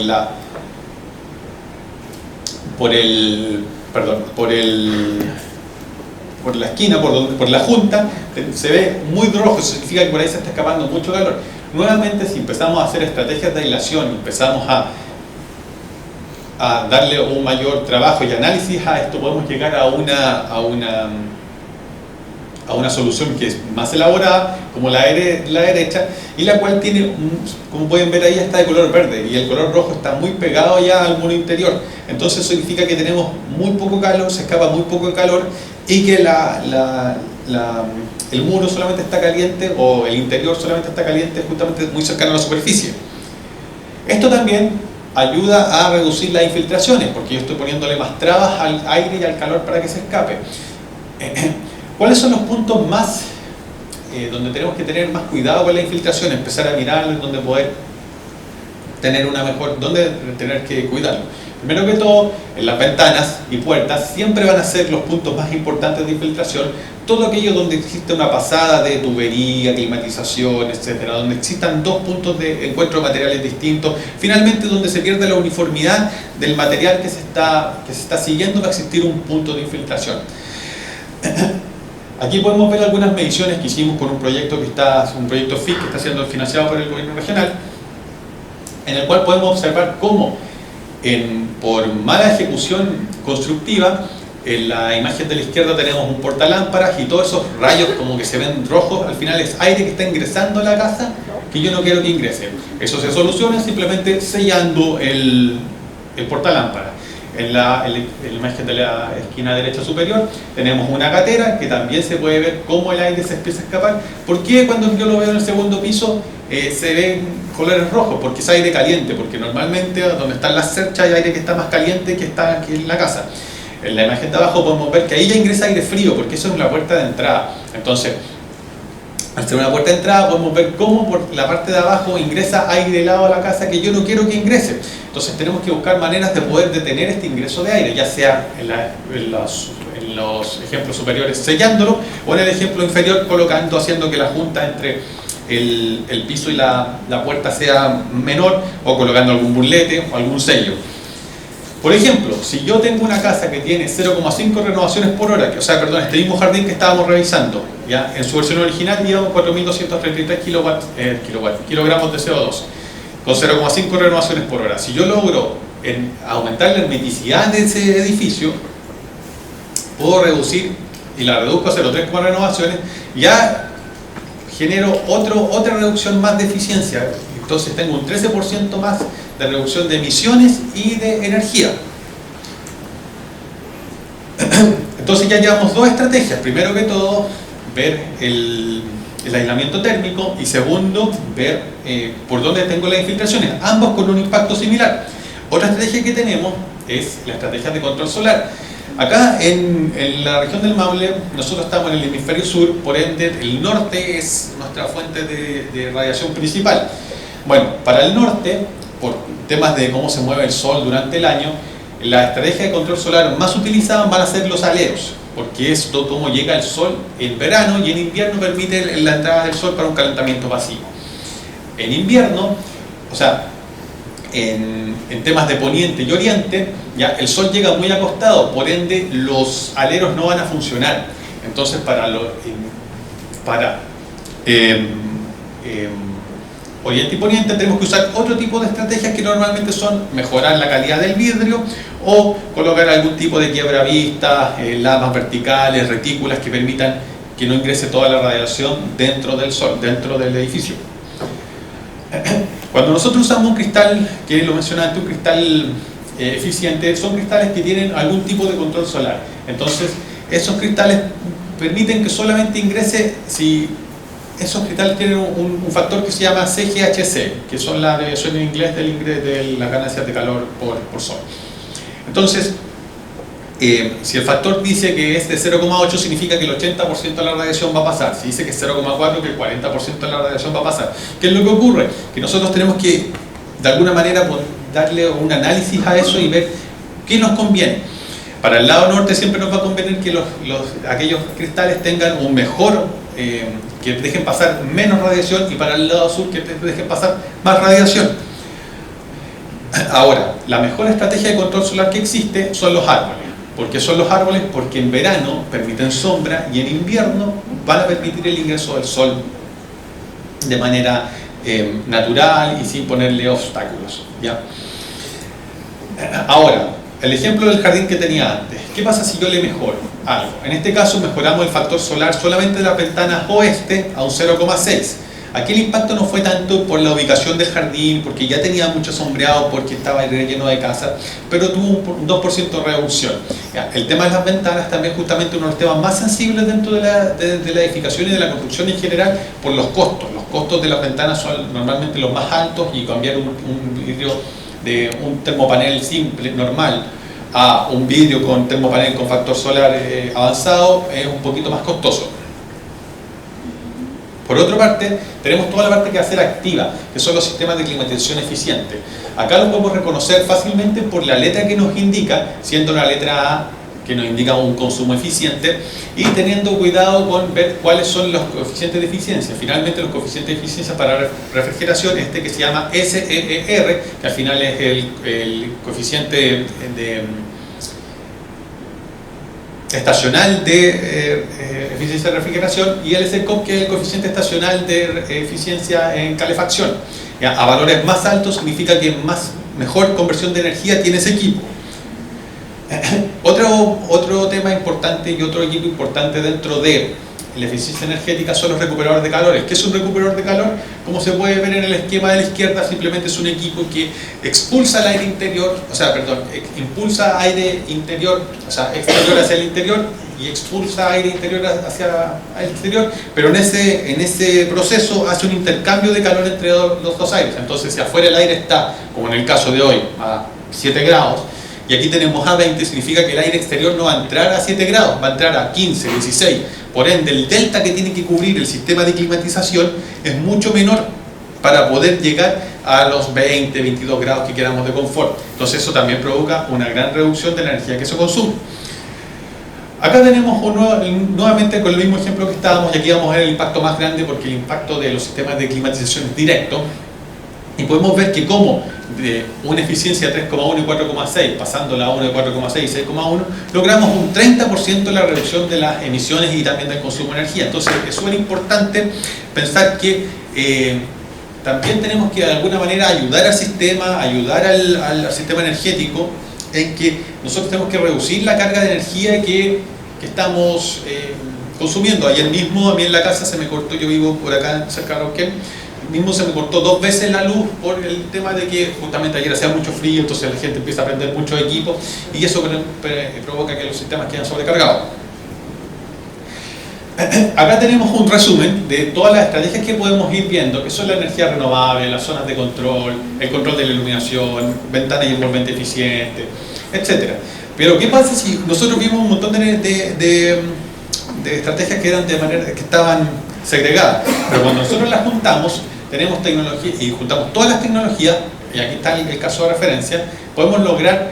la esquina, por la junta, se ve muy rojo, eso significa que por ahí se está escapando mucho calor. Nuevamente, si empezamos a hacer estrategias de aislación, empezamos a darle un mayor trabajo y análisis a esto, podemos llegar a una solución que es más elaborada, como la derecha, y la cual tiene, como pueden ver ahí, está de color verde, y el color rojo está muy pegado ya al muro interior. Entonces eso significa que tenemos muy poco calor, se escapa muy poco calor, y que el muro solamente está caliente, o el interior solamente está caliente justamente muy cercano a la superficie. Esto también ayuda a reducir las infiltraciones, porque yo estoy poniéndole más trabas al aire y al calor para que se escape. ¿Cuáles son los puntos más donde tenemos que tener más cuidado con la infiltración? Empezar a mirar donde poder tener donde tener que cuidarlo. Primero que todo, en las ventanas y puertas siempre van a ser los puntos más importantes de infiltración. Todo aquello donde existe una pasada de tubería, climatización, etcétera, donde existan dos puntos de encuentro de materiales distintos, finalmente donde se pierde la uniformidad del material que se está siguiendo, va a existir un punto de infiltración. Aquí podemos ver algunas mediciones que hicimos con un proyecto un proyecto FIC que está siendo financiado por el gobierno regional, en el cual podemos observar cómo por mala ejecución constructiva, en la imagen de la izquierda tenemos un portalámparas y todos esos rayos como que se ven rojos, al final es aire que está ingresando a la casa que yo no quiero que ingrese. Eso se soluciona simplemente sellando el portalámparas. En la imagen de la esquina derecha superior tenemos una gatera que también se puede ver cómo el aire se empieza a escapar. ¿Por qué cuando yo lo veo en el segundo piso se ven colores rojos? Porque es aire caliente, porque normalmente donde están las cerchas hay aire que está más caliente que está aquí en la casa. En la imagen de abajo podemos ver que ahí ya ingresa aire frío, porque eso es la puerta de entrada. Entonces, al ser una puerta de entrada podemos ver cómo por la parte de abajo ingresa aire helado a la casa que yo no quiero que ingrese. Entonces tenemos que buscar maneras de poder detener este ingreso de aire, ya sea en los ejemplos superiores sellándolo, o en el ejemplo inferior haciendo que la junta entre el piso y la puerta sea menor, o colocando algún burlete o algún sello. Por ejemplo, si yo tengo una casa que tiene 0,5 renovaciones por hora, este mismo jardín que estábamos revisando, ya en su versión original lleva 4.233 kilogramos de CO2, con 0,5 renovaciones por hora. Si yo logro aumentar la hermeticidad de ese edificio, puedo reducir, y la reduzco a 0,3 renovaciones, ya genero otra reducción más de eficiencia. Entonces tengo un 13% más de reducción de emisiones y de energía. Entonces ya llevamos dos estrategias. Primero que todo, ver el aislamiento térmico, y segundo, ver por dónde tengo las infiltraciones, ambos con un impacto similar. Otra estrategia que tenemos es la estrategia de control solar. Acá en la región del Maule, nosotros estamos en el hemisferio sur, por ende el norte es nuestra fuente de radiación principal. Bueno, para el norte, por temas de cómo se mueve el sol durante el año, la estrategia de control solar más utilizada van a ser los aleros, porque es cómo llega el sol en verano, y en invierno permite la entrada del sol para un calentamiento pasivo. En invierno, en temas de poniente y oriente, ya el sol llega muy acostado, por ende los aleros no van a funcionar. Entonces para oriente y poniente tenemos que usar otro tipo de estrategias que normalmente son mejorar la calidad del vidrio o colocar algún tipo de quiebravista, lamas verticales, retículas que permitan que no ingrese toda la radiación dentro del sol, dentro del edificio. Cuando nosotros usamos un cristal, que lo mencioné antes, un cristal eficiente, son cristales que tienen algún tipo de control solar. Entonces esos cristales permiten que solamente ingrese, si esos cristales tienen un factor que se llama CGHC, que son la abreviación en inglés de las ganancias de calor por sol. Entonces, si el factor dice que es de 0,8, significa que el 80% de la radiación va a pasar. Si dice que es 0,4, que el 40% de la radiación va a pasar. ¿Qué es lo que ocurre? Que nosotros tenemos que, de alguna manera, darle un análisis a eso y ver qué nos conviene. Para el lado norte siempre nos va a convenir que aquellos cristales tengan un mejor, que dejen pasar menos radiación, y para el lado sur que dejen pasar más radiación. Ahora, la mejor estrategia de control solar que existe son los árboles. ¿Por qué son los árboles? Porque en verano permiten sombra y en invierno van a permitir el ingreso del sol de manera natural y sin ponerle obstáculos, ¿ya? Ahora, el ejemplo del jardín que tenía antes. ¿Qué pasa si yo le mejoro algo? En este caso mejoramos el factor solar solamente de las ventanas oeste a un 0,6. Aquí el impacto no fue tanto por la ubicación del jardín, porque ya tenía mucho sombreado, porque estaba lleno de casas, pero tuvo un 2% de reducción. El tema de las ventanas también justamente uno de los temas más sensibles dentro de la edificación y de la construcción en general, por los costos. Los costos de las ventanas son normalmente los más altos, y cambiar un vidrio de un termopanel simple, normal, a un vidrio con termopanel con factor solar avanzado es un poquito más costoso. Por otra parte, tenemos toda la parte que va a ser activa, que son los sistemas de climatización eficiente. Acá los podemos reconocer fácilmente por la letra que nos indica, siendo la letra A que nos indica un consumo eficiente, y teniendo cuidado con ver cuáles son los coeficientes de eficiencia. Finalmente, los coeficientes de eficiencia para refrigeración, que se llama SEER, que al final es el coeficiente estacional de eficiencia de refrigeración, y el SECOP, que es el coeficiente estacional de eficiencia en calefacción. A valores más altos significa que mejor conversión de energía tiene ese equipo. Otro tema importante y otro equipo importante dentro de la eficiencia energética son los recuperadores de calores. ¿Qué es un recuperador de calor? Como se puede ver en el esquema de la izquierda, simplemente es un equipo que expulsa el aire interior, impulsa aire interior, exterior hacia el interior, y expulsa aire interior hacia el exterior, pero en ese proceso hace un intercambio de calor entre los dos aires. Entonces, si afuera el aire está, como en el caso de hoy, a 7 grados, y aquí tenemos a 20, significa que el aire exterior no va a entrar a 7 grados, va a entrar a 15, 16. Por ende, el delta que tiene que cubrir el sistema de climatización es mucho menor para poder llegar a los 20, 22 grados que queramos de confort. Entonces eso también provoca una gran reducción de la energía que se consume. Acá tenemos nuevamente con el mismo ejemplo que estábamos, y aquí vamos a ver el impacto más grande, porque el impacto de los sistemas de climatización es directo. Y podemos ver que como de una eficiencia de 3,1 y 4,6, pasándola a 1 de 4,6 y 6,1, logramos un 30% de la reducción de las emisiones y también del consumo de energía. Entonces es súper importante pensar que también tenemos que de alguna manera ayudar al sistema, al sistema energético, en que nosotros tenemos que reducir la carga de energía que estamos consumiendo. Ayer mismo a mí en la casa se me cortó, yo vivo por acá cerca de Rauquén, mismo se me cortó 2 veces la luz por el tema de que justamente ayer hacía mucho frío, entonces la gente empieza a prender mucho equipo, y eso provoca que los sistemas queden sobrecargados. Acá tenemos un resumen de todas las estrategias que podemos ir viendo, que son la energía renovable, las zonas de control, el control de la iluminación, ventanas y envolvente eficiente, etc. Pero ¿qué pasa si nosotros vimos un montón de estrategias que eran de manera que estaban segregadas? Pero cuando nosotros las juntamos, tenemos tecnología y juntamos todas las tecnologías, y aquí está el caso de referencia, podemos lograr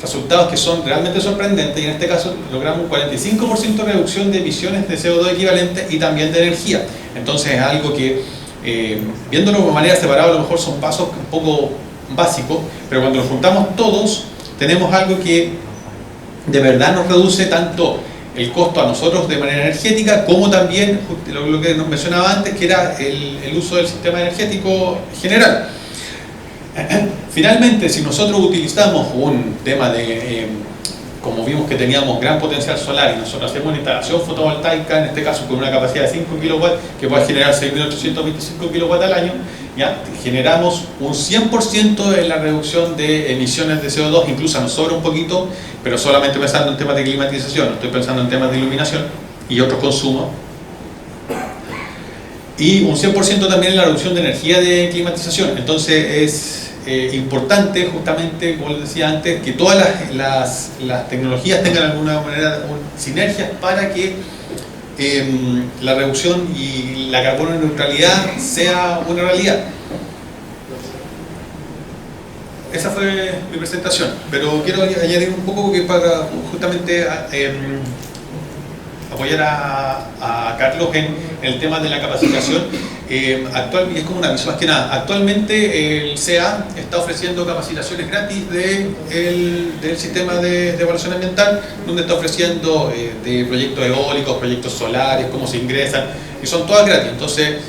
resultados que son realmente sorprendentes, y en este caso logramos un 45% de reducción de emisiones de CO2 equivalente y también de energía. Entonces es algo que, viéndolo de manera separada, a lo mejor son pasos un poco básicos, pero cuando los juntamos todos, tenemos algo que de verdad nos reduce tanto el costo a nosotros de manera energética, como también lo que nos mencionaba antes, que era el uso del sistema energético general. Finalmente, si nosotros utilizamos un tema como vimos que teníamos gran potencial solar, y nosotros hacemos una instalación fotovoltaica, en este caso con una capacidad de 5 kW, que puede generar 6.825 kW al año, ¿ya? Generamos un 100% en la reducción de emisiones de CO2, incluso nos sobra un poquito, pero solamente pensando en temas de climatización, no estoy pensando en temas de iluminación y otros consumos. y un 100% también en la reducción de energía de climatización. Entonces es importante, justamente, como les decía antes, que todas las tecnologías tengan de alguna manera sinergias para que la reducción y la carbono neutralidad sea una realidad. Esa fue mi presentación, pero quiero añadir un poco que para justamente apoyar a Carlos en el tema de la capacitación. Actual, y es como un aviso más que nada, actualmente el CEA está ofreciendo capacitaciones gratis del sistema de evaluación ambiental, donde está ofreciendo de proyectos eólicos, proyectos solares, cómo se ingresan, y son todas gratis. Entonces,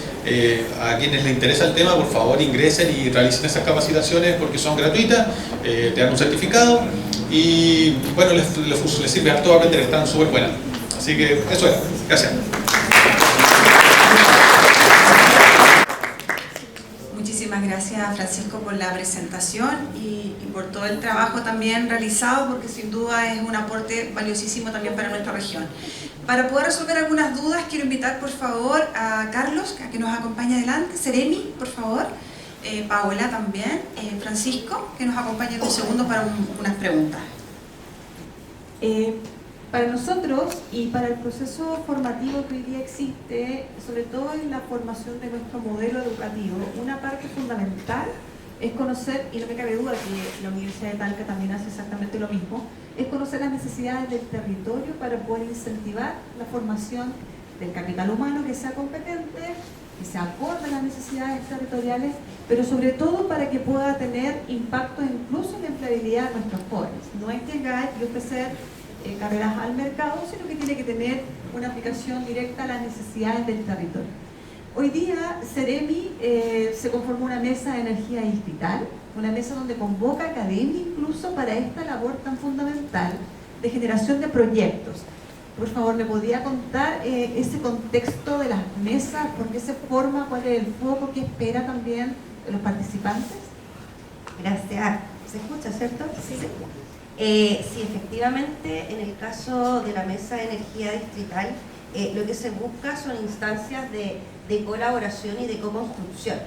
a quienes les interesa el tema, por favor ingresen y realicen esas capacitaciones porque son gratuitas, te dan un certificado y bueno, les sirve harto aprender, están súper buenas. Así que eso era. Gracias. Muchísimas gracias, Francisco, por la presentación y por todo el trabajo también realizado, porque sin duda es un aporte valiosísimo también para nuestra región. Para poder resolver algunas dudas, quiero invitar por favor a Carlos, a que nos acompañe adelante, Seremi, por favor, Paola también, Francisco, que nos acompañe en un segundo para unas preguntas. Para nosotros y para el proceso formativo que hoy día existe, sobre todo en la formación de nuestro modelo educativo, una parte fundamental es conocer, y no me cabe duda que la Universidad de Talca también hace exactamente lo mismo, es conocer las necesidades del territorio para poder incentivar la formación del capital humano que sea competente, que se acorde a las necesidades territoriales, pero sobre todo para que pueda tener impacto incluso en la empleabilidad de nuestros jóvenes. No es llegar y ofrecer carreras al mercado, sino que tiene que tener una aplicación directa a las necesidades del territorio. Hoy día Seremi se conformó una mesa de energía distrital, una mesa donde convoca academia incluso para esta labor tan fundamental de generación de proyectos. Por favor, ¿me podría contar ese contexto de las mesas? ¿Por qué se forma? ¿Cuál es el foco? ¿Qué espera también de los participantes? Gracias. ¿Se escucha, cierto? Sí. Sí, efectivamente, en el caso de la Mesa de Energía Distrital, lo que se busca son instancias de colaboración y de co-construcción.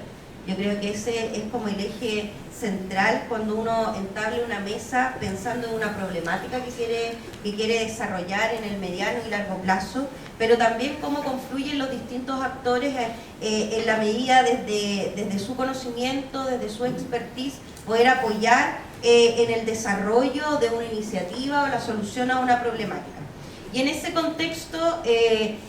Yo creo que ese es como el eje central cuando uno entable una mesa pensando en una problemática que quiere desarrollar en el mediano y largo plazo, pero también cómo confluyen los distintos actores en la medida desde su conocimiento, desde su expertise, poder apoyar en el desarrollo de una iniciativa o la solución a una problemática. Y en ese contexto,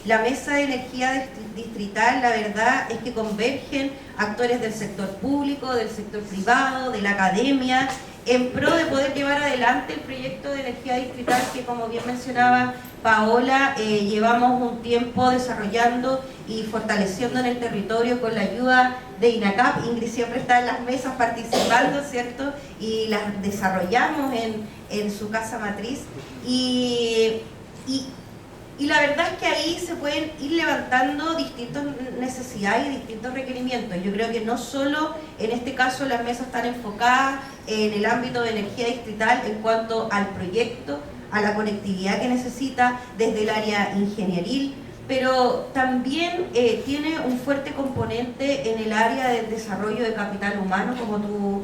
la Mesa de Energía Distrital, la verdad es que convergen actores del sector público, del sector privado, de la academia, en pro de poder llevar adelante el proyecto de energía distrital que, como bien mencionaba Paola, llevamos un tiempo desarrollando y fortaleciendo en el territorio con la ayuda de INACAP. Ingrid siempre está en las mesas participando, ¿cierto? Y las desarrollamos en su casa matriz. Y la verdad es que ahí se pueden ir levantando distintas necesidades y distintos requerimientos. Yo creo que no solo en este caso las mesas están enfocadas en el ámbito de energía distrital en cuanto al proyecto, a la conectividad que necesita desde el área ingenieril, pero también tiene un fuerte componente en el área del desarrollo de capital humano, como tú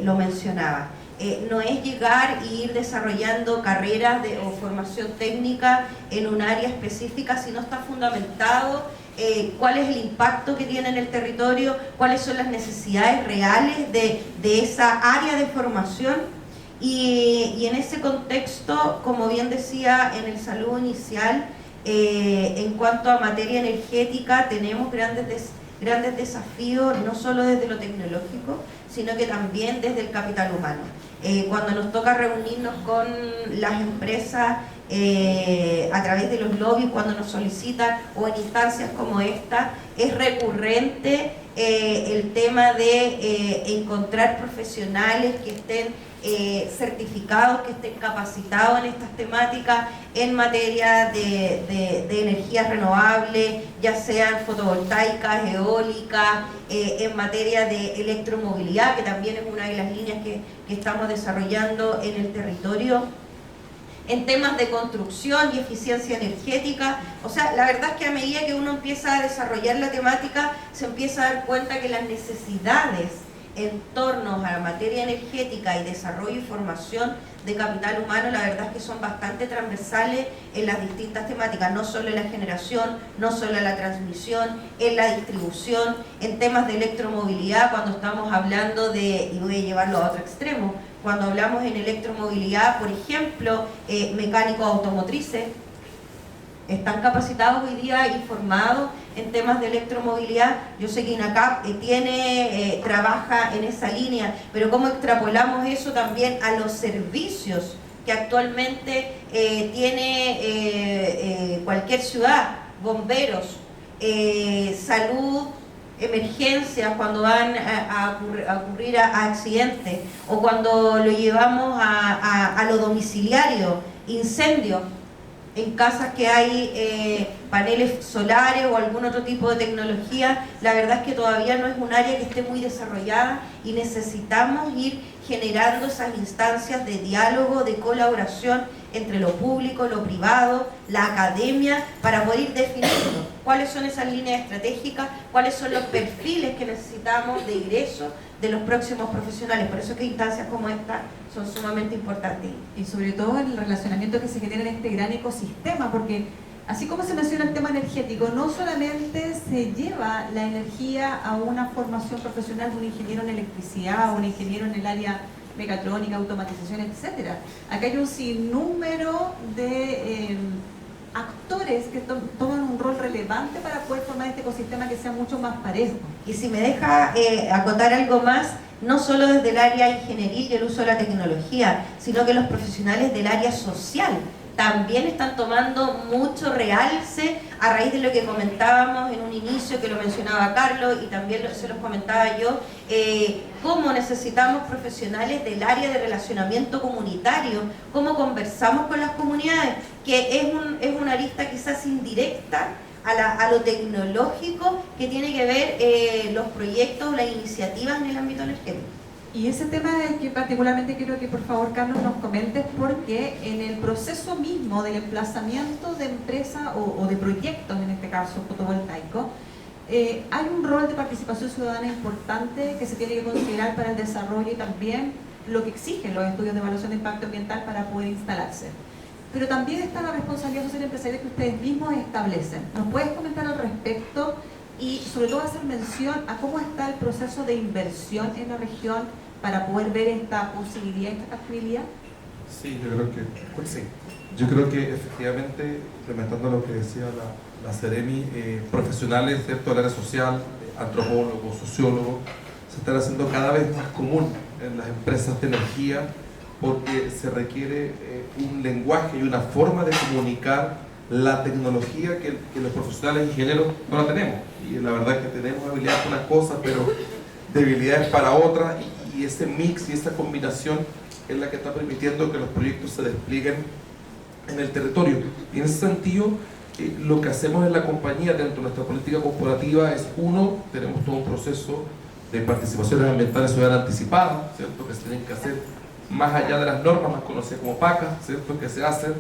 lo mencionabas. No es llegar e ir desarrollando carreras o formación técnica en un área específica, sino está fundamentado cuál es el impacto que tiene en el territorio, cuáles son las necesidades reales de esa área de formación. Y en ese contexto, como bien decía en el saludo inicial, en cuanto a materia energética tenemos grandes desafíos, no solo desde lo tecnológico, sino que también desde el capital humano. Cuando nos toca reunirnos con las empresas a través de los lobbies, cuando nos solicitan o en instancias como esta, es recurrente el tema de encontrar profesionales que estén certificados, que estén capacitados en estas temáticas en materia de energías renovables, ya sean fotovoltaicas, eólicas, en materia de electromovilidad, que también es una de las líneas que estamos desarrollando en el territorio. en temas de construcción y eficiencia energética. O sea, la verdad es que a medida que uno empieza a desarrollar la temática, se empieza a dar cuenta que las necesidades en torno a la materia energética y desarrollo y formación de capital humano, la verdad es que son bastante transversales en las distintas temáticas, no solo en la generación, no solo en la transmisión, en la distribución, en temas de electromovilidad, cuando estamos hablando de, y voy a llevarlo a otro extremo, cuando hablamos en electromovilidad, por ejemplo, mecánicos automotrices, están capacitados hoy día y formados en temas de electromovilidad. Yo sé que INACAP trabaja en esa línea, pero ¿cómo extrapolamos eso también a los servicios que actualmente tiene cualquier ciudad? Bomberos, salud, emergencias cuando van a ocurrir accidentes, o cuando lo llevamos a lo domiciliario, incendios en casas que hay paneles solares o algún otro tipo de tecnología. La verdad es que todavía no es un área que esté muy desarrollada y necesitamos ir generando esas instancias de diálogo, de colaboración entre lo público, lo privado, la academia, para poder ir definiendo cuáles son esas líneas estratégicas, cuáles son los perfiles que necesitamos de ingreso de los próximos profesionales. Por eso es que instancias como esta son sumamente importantes. Y sobre todo el relacionamiento que se genera en este gran ecosistema, porque así como se menciona el tema energético, no solamente se lleva la energía a una formación profesional de un ingeniero en electricidad o un ingeniero en el área mecatrónica, automatización, etcétera. Acá hay un sinnúmero de actores que toman un rol relevante para poder formar este ecosistema que sea mucho más parejo. Y si me deja acotar algo más, no solo desde el área ingenieril y el uso de la tecnología, sino que los profesionales del área social también están tomando mucho realce a raíz de lo que comentábamos en un inicio, que lo mencionaba Carlos y también se los comentaba yo, cómo necesitamos profesionales del área de relacionamiento comunitario, cómo conversamos con las comunidades, que es una arista quizás indirecta a lo tecnológico que tiene que ver los proyectos, las iniciativas en el ámbito energético. Y ese tema es que particularmente quiero que por favor Carlos nos comentes, porque en el proceso mismo del emplazamiento de empresas o de proyectos, en este caso fotovoltaicos, hay un rol de participación ciudadana importante que se tiene que considerar para el desarrollo y también lo que exigen los estudios de evaluación de impacto ambiental para poder instalarse. Pero también está la responsabilidad social empresarial que ustedes mismos establecen. ¿Nos puedes comentar al respecto y sobre todo hacer mención a cómo está el proceso de inversión en la región para poder ver esta posibilidad, esta factibilidad? Sí, yo creo que efectivamente, implementando lo que decía la Seremi, profesionales, ¿cierto?, del área social, antropólogos, sociólogos, se están haciendo cada vez más común en las empresas de energía, porque se requiere un lenguaje y una forma de comunicar la tecnología que los profesionales ingenieros no la tenemos. Y la verdad es que tenemos habilidades para unas cosas, pero debilidades para otras, y ese mix y esa combinación es la que está permitiendo que los proyectos se desplieguen en el territorio. Y en ese sentido, lo que hacemos en la compañía dentro de nuestra política corporativa es, uno, tenemos todo un proceso de participaciones ambientales ciudadanas anticipadas, ¿cierto?, que se tienen que hacer más allá de las normas, más conocidas como PACA, ¿cierto?, que se hacen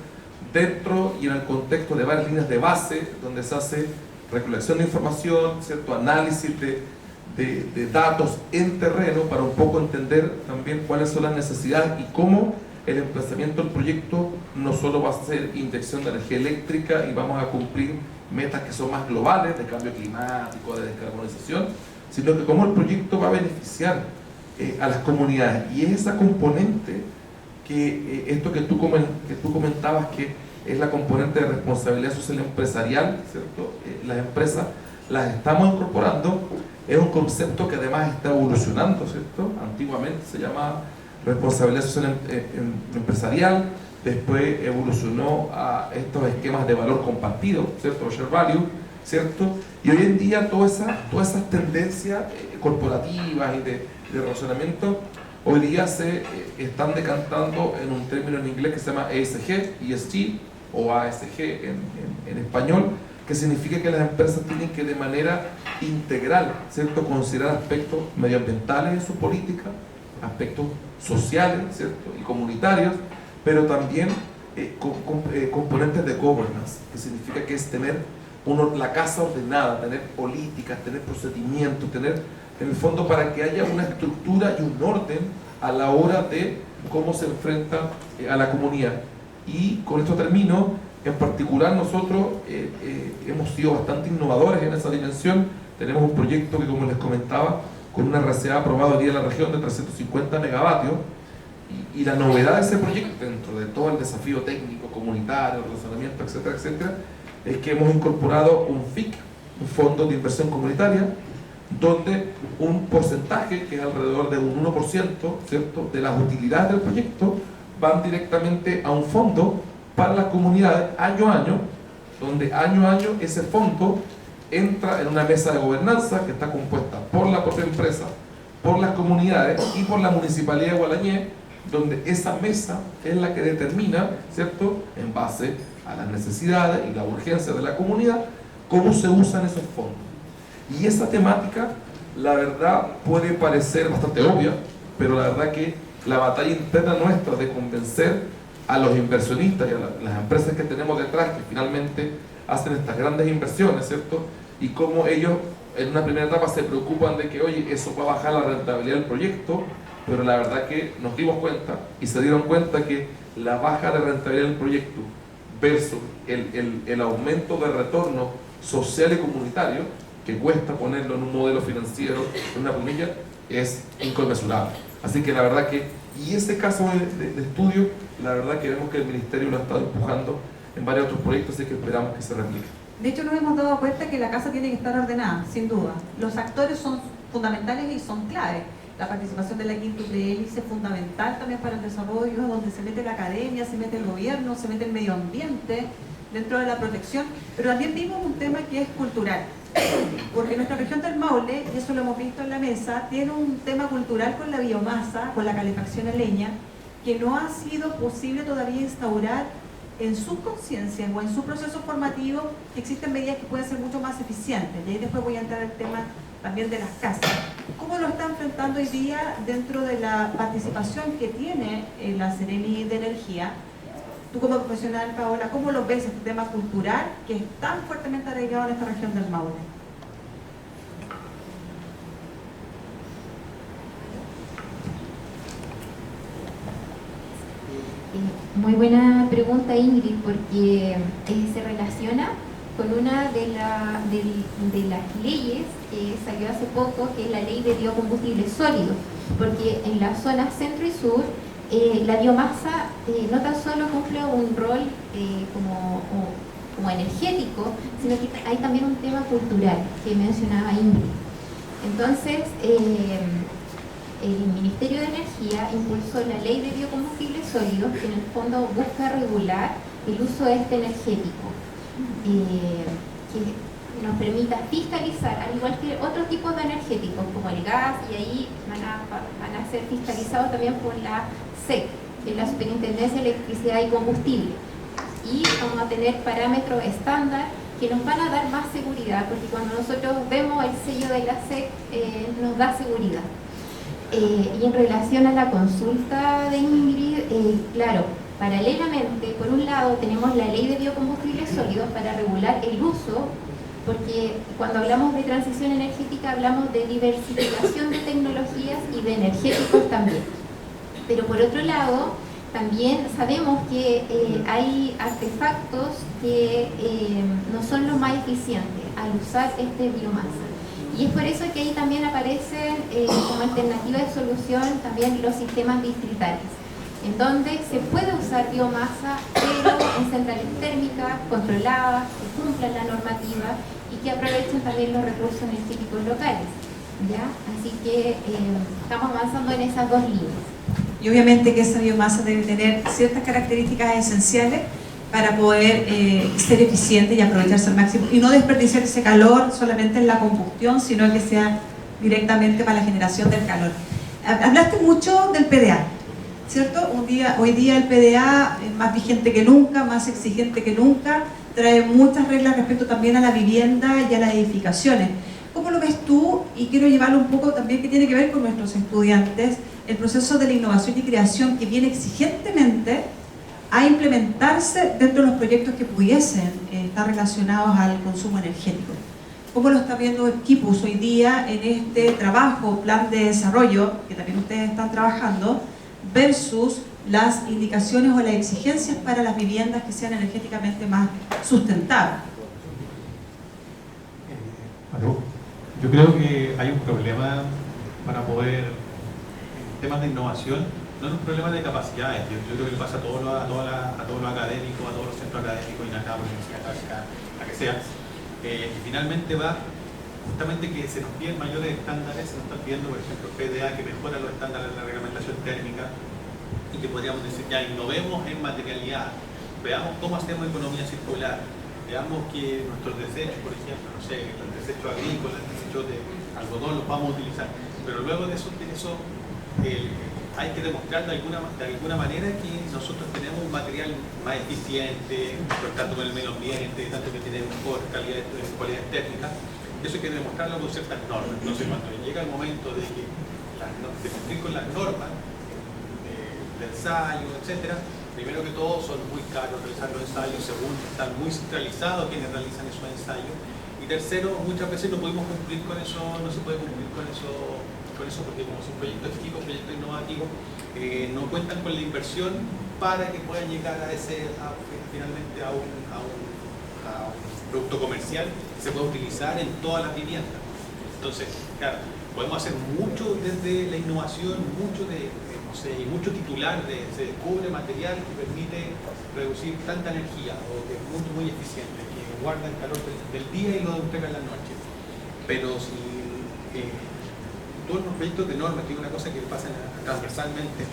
dentro y en el contexto de varias líneas de base, donde se hace recolección de información, ¿cierto?, análisis de datos en terreno para un poco entender también cuáles son las necesidades y cómo el emplazamiento del proyecto no solo va a ser inyección de energía eléctrica y vamos a cumplir metas que son más globales de cambio climático, de descarbonización, sino que cómo el proyecto va a beneficiar a las comunidades. Y es esa componente que esto que tú comentabas, que es la componente de responsabilidad social empresarial, ¿cierto? Las empresas las estamos incorporando. Es un concepto que además está evolucionando, ¿cierto? Antiguamente se llamaba responsabilidad social empresarial, después evolucionó a estos esquemas de valor compartido, ¿cierto? Share value, ¿cierto? Y hoy en día todas esas tendencias corporativas y de relacionamiento hoy día se están decantando en un término en inglés que se llama ESG o ASG en español, que significa que las empresas tienen que de manera integral, ¿cierto?, considerar aspectos medioambientales en su política, aspectos sociales, ¿cierto?, y comunitarios, pero también componentes de governance, que significa que es tener la casa ordenada, tener políticas, tener procedimientos, tener en el fondo para que haya una estructura y un orden a la hora de cómo se enfrenta a la comunidad. Y con esto termino. En particular nosotros hemos sido bastante innovadores en esa dimensión. Tenemos un proyecto que, como les comentaba, con una RCA aprobado aquí en la región de 350 megavatios, y la novedad de ese proyecto, dentro de todo el desafío técnico, comunitario, relacionamiento, etcétera, etcétera, es que hemos incorporado un FIC, un Fondo de Inversión Comunitaria, donde un porcentaje, que es alrededor de un 1%, ¿cierto?, de las utilidades del proyecto van directamente a un fondo para las comunidades año a año, donde año a año ese fondo entra en una mesa de gobernanza que está compuesta por la propia empresa, por las comunidades y por la Municipalidad de Gualañé, donde esa mesa es la que determina, ¿cierto?, en base a las necesidades y la urgencia de la comunidad, cómo se usan esos fondos. Y esa temática, la verdad, puede parecer bastante obvia, pero la verdad que la batalla interna nuestra de convencer a los inversionistas y a las empresas que tenemos detrás, que finalmente hacen estas grandes inversiones, ¿cierto?, y cómo ellos en una primera etapa se preocupan de que, oye, eso va a bajar la rentabilidad del proyecto, pero la verdad que nos dimos cuenta y se dieron cuenta que la baja de rentabilidad del proyecto versus el aumento de retorno social y comunitario, que cuesta ponerlo en un modelo financiero, en una planilla, es inconmensurable. Así que la verdad que, y ese caso de estudio, la verdad que vemos que el Ministerio lo ha estado empujando en varios otros proyectos, así que esperamos que se replique. De hecho, nos hemos dado cuenta que la casa tiene que estar ordenada, sin duda. Los actores son fundamentales y son clave. La participación de la quíntuple hélice es fundamental también para el desarrollo, donde se mete la academia, se mete el gobierno, se mete el medio ambiente dentro de la protección, pero también vimos un tema que es cultural, porque nuestra región del Maule, y eso lo hemos visto en la mesa, tiene un tema cultural con la biomasa, con la calefacción a leña, que no ha sido posible todavía instaurar en su conciencia o en su proceso formativo, que existen medidas que pueden ser mucho más eficientes. Y ahí después voy a entrar al tema también de las casas. ¿Cómo lo está enfrentando hoy día dentro de la participación que tiene la Seremi de Energía? Tú como profesional, Paola, ¿cómo lo ves este tema cultural que es tan fuertemente arraigado en esta región del Maule? Muy buena pregunta, Ingrid, porque se relaciona con una de las leyes que salió hace poco, que es la ley de biocombustibles sólidos, porque en la zona centro y sur la biomasa no tan solo cumple un rol como energético, sino que hay también un tema cultural que mencionaba Ingrid. Entonces, el Ministerio de Energía impulsó la ley de biocombustibles sólidos, que en el fondo busca regular el uso energético, que nos permita fiscalizar, al igual que otros tipos de energéticos como el gas, y ahí van a ser fiscalizados también por la SEC, que es la Superintendencia de Electricidad y Combustible, y vamos a tener parámetros estándar que nos van a dar más seguridad, porque cuando nosotros vemos el sello de la SEC nos da seguridad. Y en relación a la consulta de Ingrid, claro, paralelamente, por un lado tenemos la ley de biocombustibles sólidos para regular el uso, porque cuando hablamos de transición energética hablamos de diversificación de tecnologías y de energéticos también. Pero por otro lado, también sabemos que hay artefactos que no son los más eficientes al usar biomasa. Y es por eso que ahí también aparecen como alternativa de solución también los sistemas distritales, en donde se puede usar biomasa, pero en centrales térmicas controladas, que cumplan la normativa y que aprovechen también los recursos energéticos locales, ¿ya? Así que estamos avanzando en esas dos líneas. Y obviamente que esa biomasa debe tener ciertas características esenciales para poder ser eficiente y aprovecharse al máximo y no desperdiciar ese calor solamente en la combustión, sino que sea directamente para la generación del calor. Hablaste mucho del PDA, ¿cierto? Hoy día el PDA es más vigente que nunca, más exigente que nunca, trae muchas reglas respecto también a la vivienda y a las edificaciones. ¿Cómo lo ves tú? Y quiero llevarlo un poco también que tiene que ver con nuestros estudiantes, el proceso de la innovación y creación que viene exigentemente a implementarse dentro de los proyectos que pudiesen estar relacionados al consumo energético. ¿Cómo lo está viendo Equipus hoy día en este trabajo, plan de desarrollo, que también ustedes están trabajando, versus las indicaciones o las exigencias para las viviendas que sean energéticamente más sustentables? Yo creo que hay un problema para poder, en temas de innovación, no es un problema de capacidades. Yo creo que le pasa a todos los académicos, a todos los centros académicos, INACAP, Universidad Católica, la que sea. Y finalmente va justamente que se nos piden mayores estándares, se nos están pidiendo, por ejemplo, PDA, que mejora los estándares de la reglamentación térmica, y que podríamos decir, ya innovemos en materialidad, veamos cómo hacemos economía circular, veamos que nuestros desechos, por ejemplo, no sé, los desechos agrícolas, los desechos de algodón los vamos a utilizar, pero luego de eso hay que demostrar de alguna manera que nosotros tenemos un material más eficiente, tanto con el medio ambiente, tanto que tiene mejor cualidades técnicas. Eso hay que demostrarlo con ciertas normas. Entonces, cuando llega el momento de cumplir con las normas de ensayo, etcétera, primero que todo son muy caros realizar los ensayos, segundo, están muy centralizados quienes realizan esos ensayos, y tercero, muchas veces no podemos cumplir con eso, no se puede cumplir con eso porque como son proyectos chicos, proyectos innovativos, no cuentan con la inversión para que puedan llegar finalmente a un producto comercial que se pueda utilizar en todas las viviendas. Entonces, claro, podemos hacer mucho desde la innovación, mucho titular se descubre material que permite reducir tanta energía o que es muy eficiente, que guarda el calor del día y lo entrega en la noche. Pero si todos los proyectos de normas, que es una cosa que pasa transversalmente,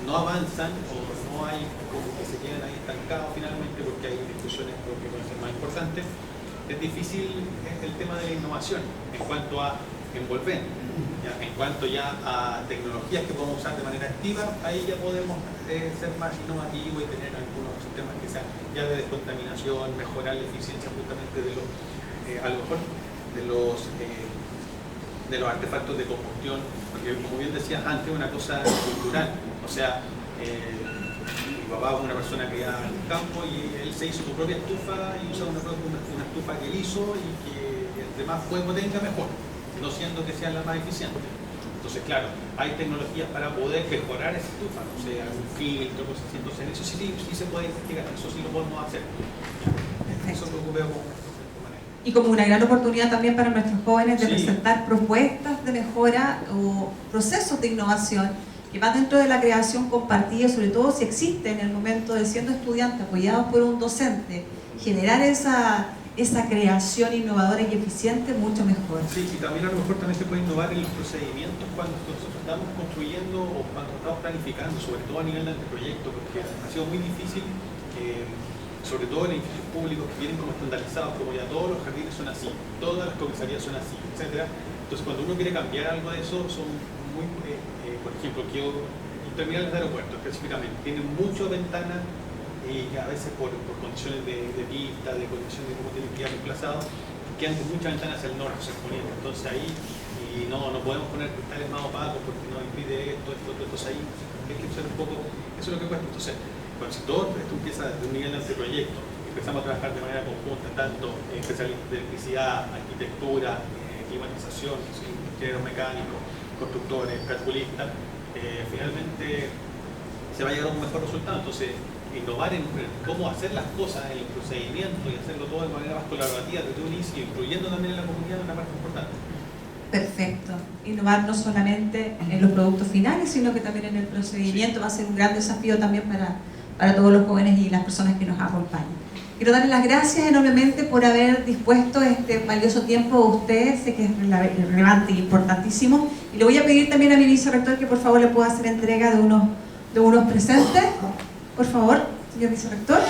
no avanzan o no hay, como que se quedan ahí estancados finalmente porque hay discusiones que pueden ser más importantes, es difícil el tema de la innovación en cuanto a envolver, en cuanto ya a tecnologías que podemos usar de manera activa, ahí ya podemos ser más innovativos y tener algunos sistemas que sean ya de descontaminación, mejorar la eficiencia justamente de los, a lo mejor de los artefactos de combustión, porque como bien decías antes, es una cosa cultural. O sea, mi papá es una persona que iba al campo y él se hizo su propia estufa y usaba una estufa que él hizo y que entre más fuego tenga mejor, no siendo que sea la más eficiente. Entonces, claro, hay tecnologías para poder mejorar esa estufa, o sea, algún filtro, cosas así. Entonces, eso sí se puede investigar, eso sí lo podemos hacer. Eso es lo que veo como y como una gran oportunidad también para nuestros jóvenes de presentar propuestas de mejora o procesos de innovación que van dentro de la creación compartida, sobre todo si existe en el momento de siendo estudiante apoyados por un docente, generar esa creación innovadora y eficiente mucho mejor. Sí, y también a lo mejor también se puede innovar en los procedimientos cuando nosotros estamos construyendo o cuando estamos planificando, sobre todo a nivel de anteproyecto, porque ha sido muy difícil sobre todo en edificios públicos que vienen como estandarizados, como ya todos los jardines son así, todas las comisarías son así, etc. Entonces cuando uno quiere cambiar algo de eso, son muy, por ejemplo, terminales de aeropuertos específicamente, tienen muchas ventanas y a veces por condiciones de vista, de condiciones de cómo tienen que ir desplazados, quedan muchas ventanas hacia el norte, hacia el poniente. Entonces ahí no podemos poner cristales más opacos porque nos impide esto, entonces ahí hay que usar un poco, eso es lo que cuesta. Entonces, cuando si todo esto empieza desde un nivel de anteproyecto, empezamos a trabajar de manera conjunta, tanto especialistas de electricidad, arquitectura, climatización, ingenieros mecánicos, constructores, calculistas, finalmente se va a llegar a un mejor resultado. Entonces, innovar en cómo hacer las cosas, en el procedimiento y hacerlo todo de manera más colaborativa desde un inicio, incluyendo también en la comunidad, es una parte importante. Perfecto. Innovar no solamente en los productos finales, sino que también en el procedimiento va a ser un gran desafío también para todos los jóvenes y las personas que nos acompañan. Quiero darles las gracias enormemente por haber dispuesto este valioso tiempo a ustedes, sé que es relevante y importantísimo. Y le voy a pedir también a mi vicerrector que por favor le pueda hacer entrega de unos presentes. Por favor, señor vicerrector.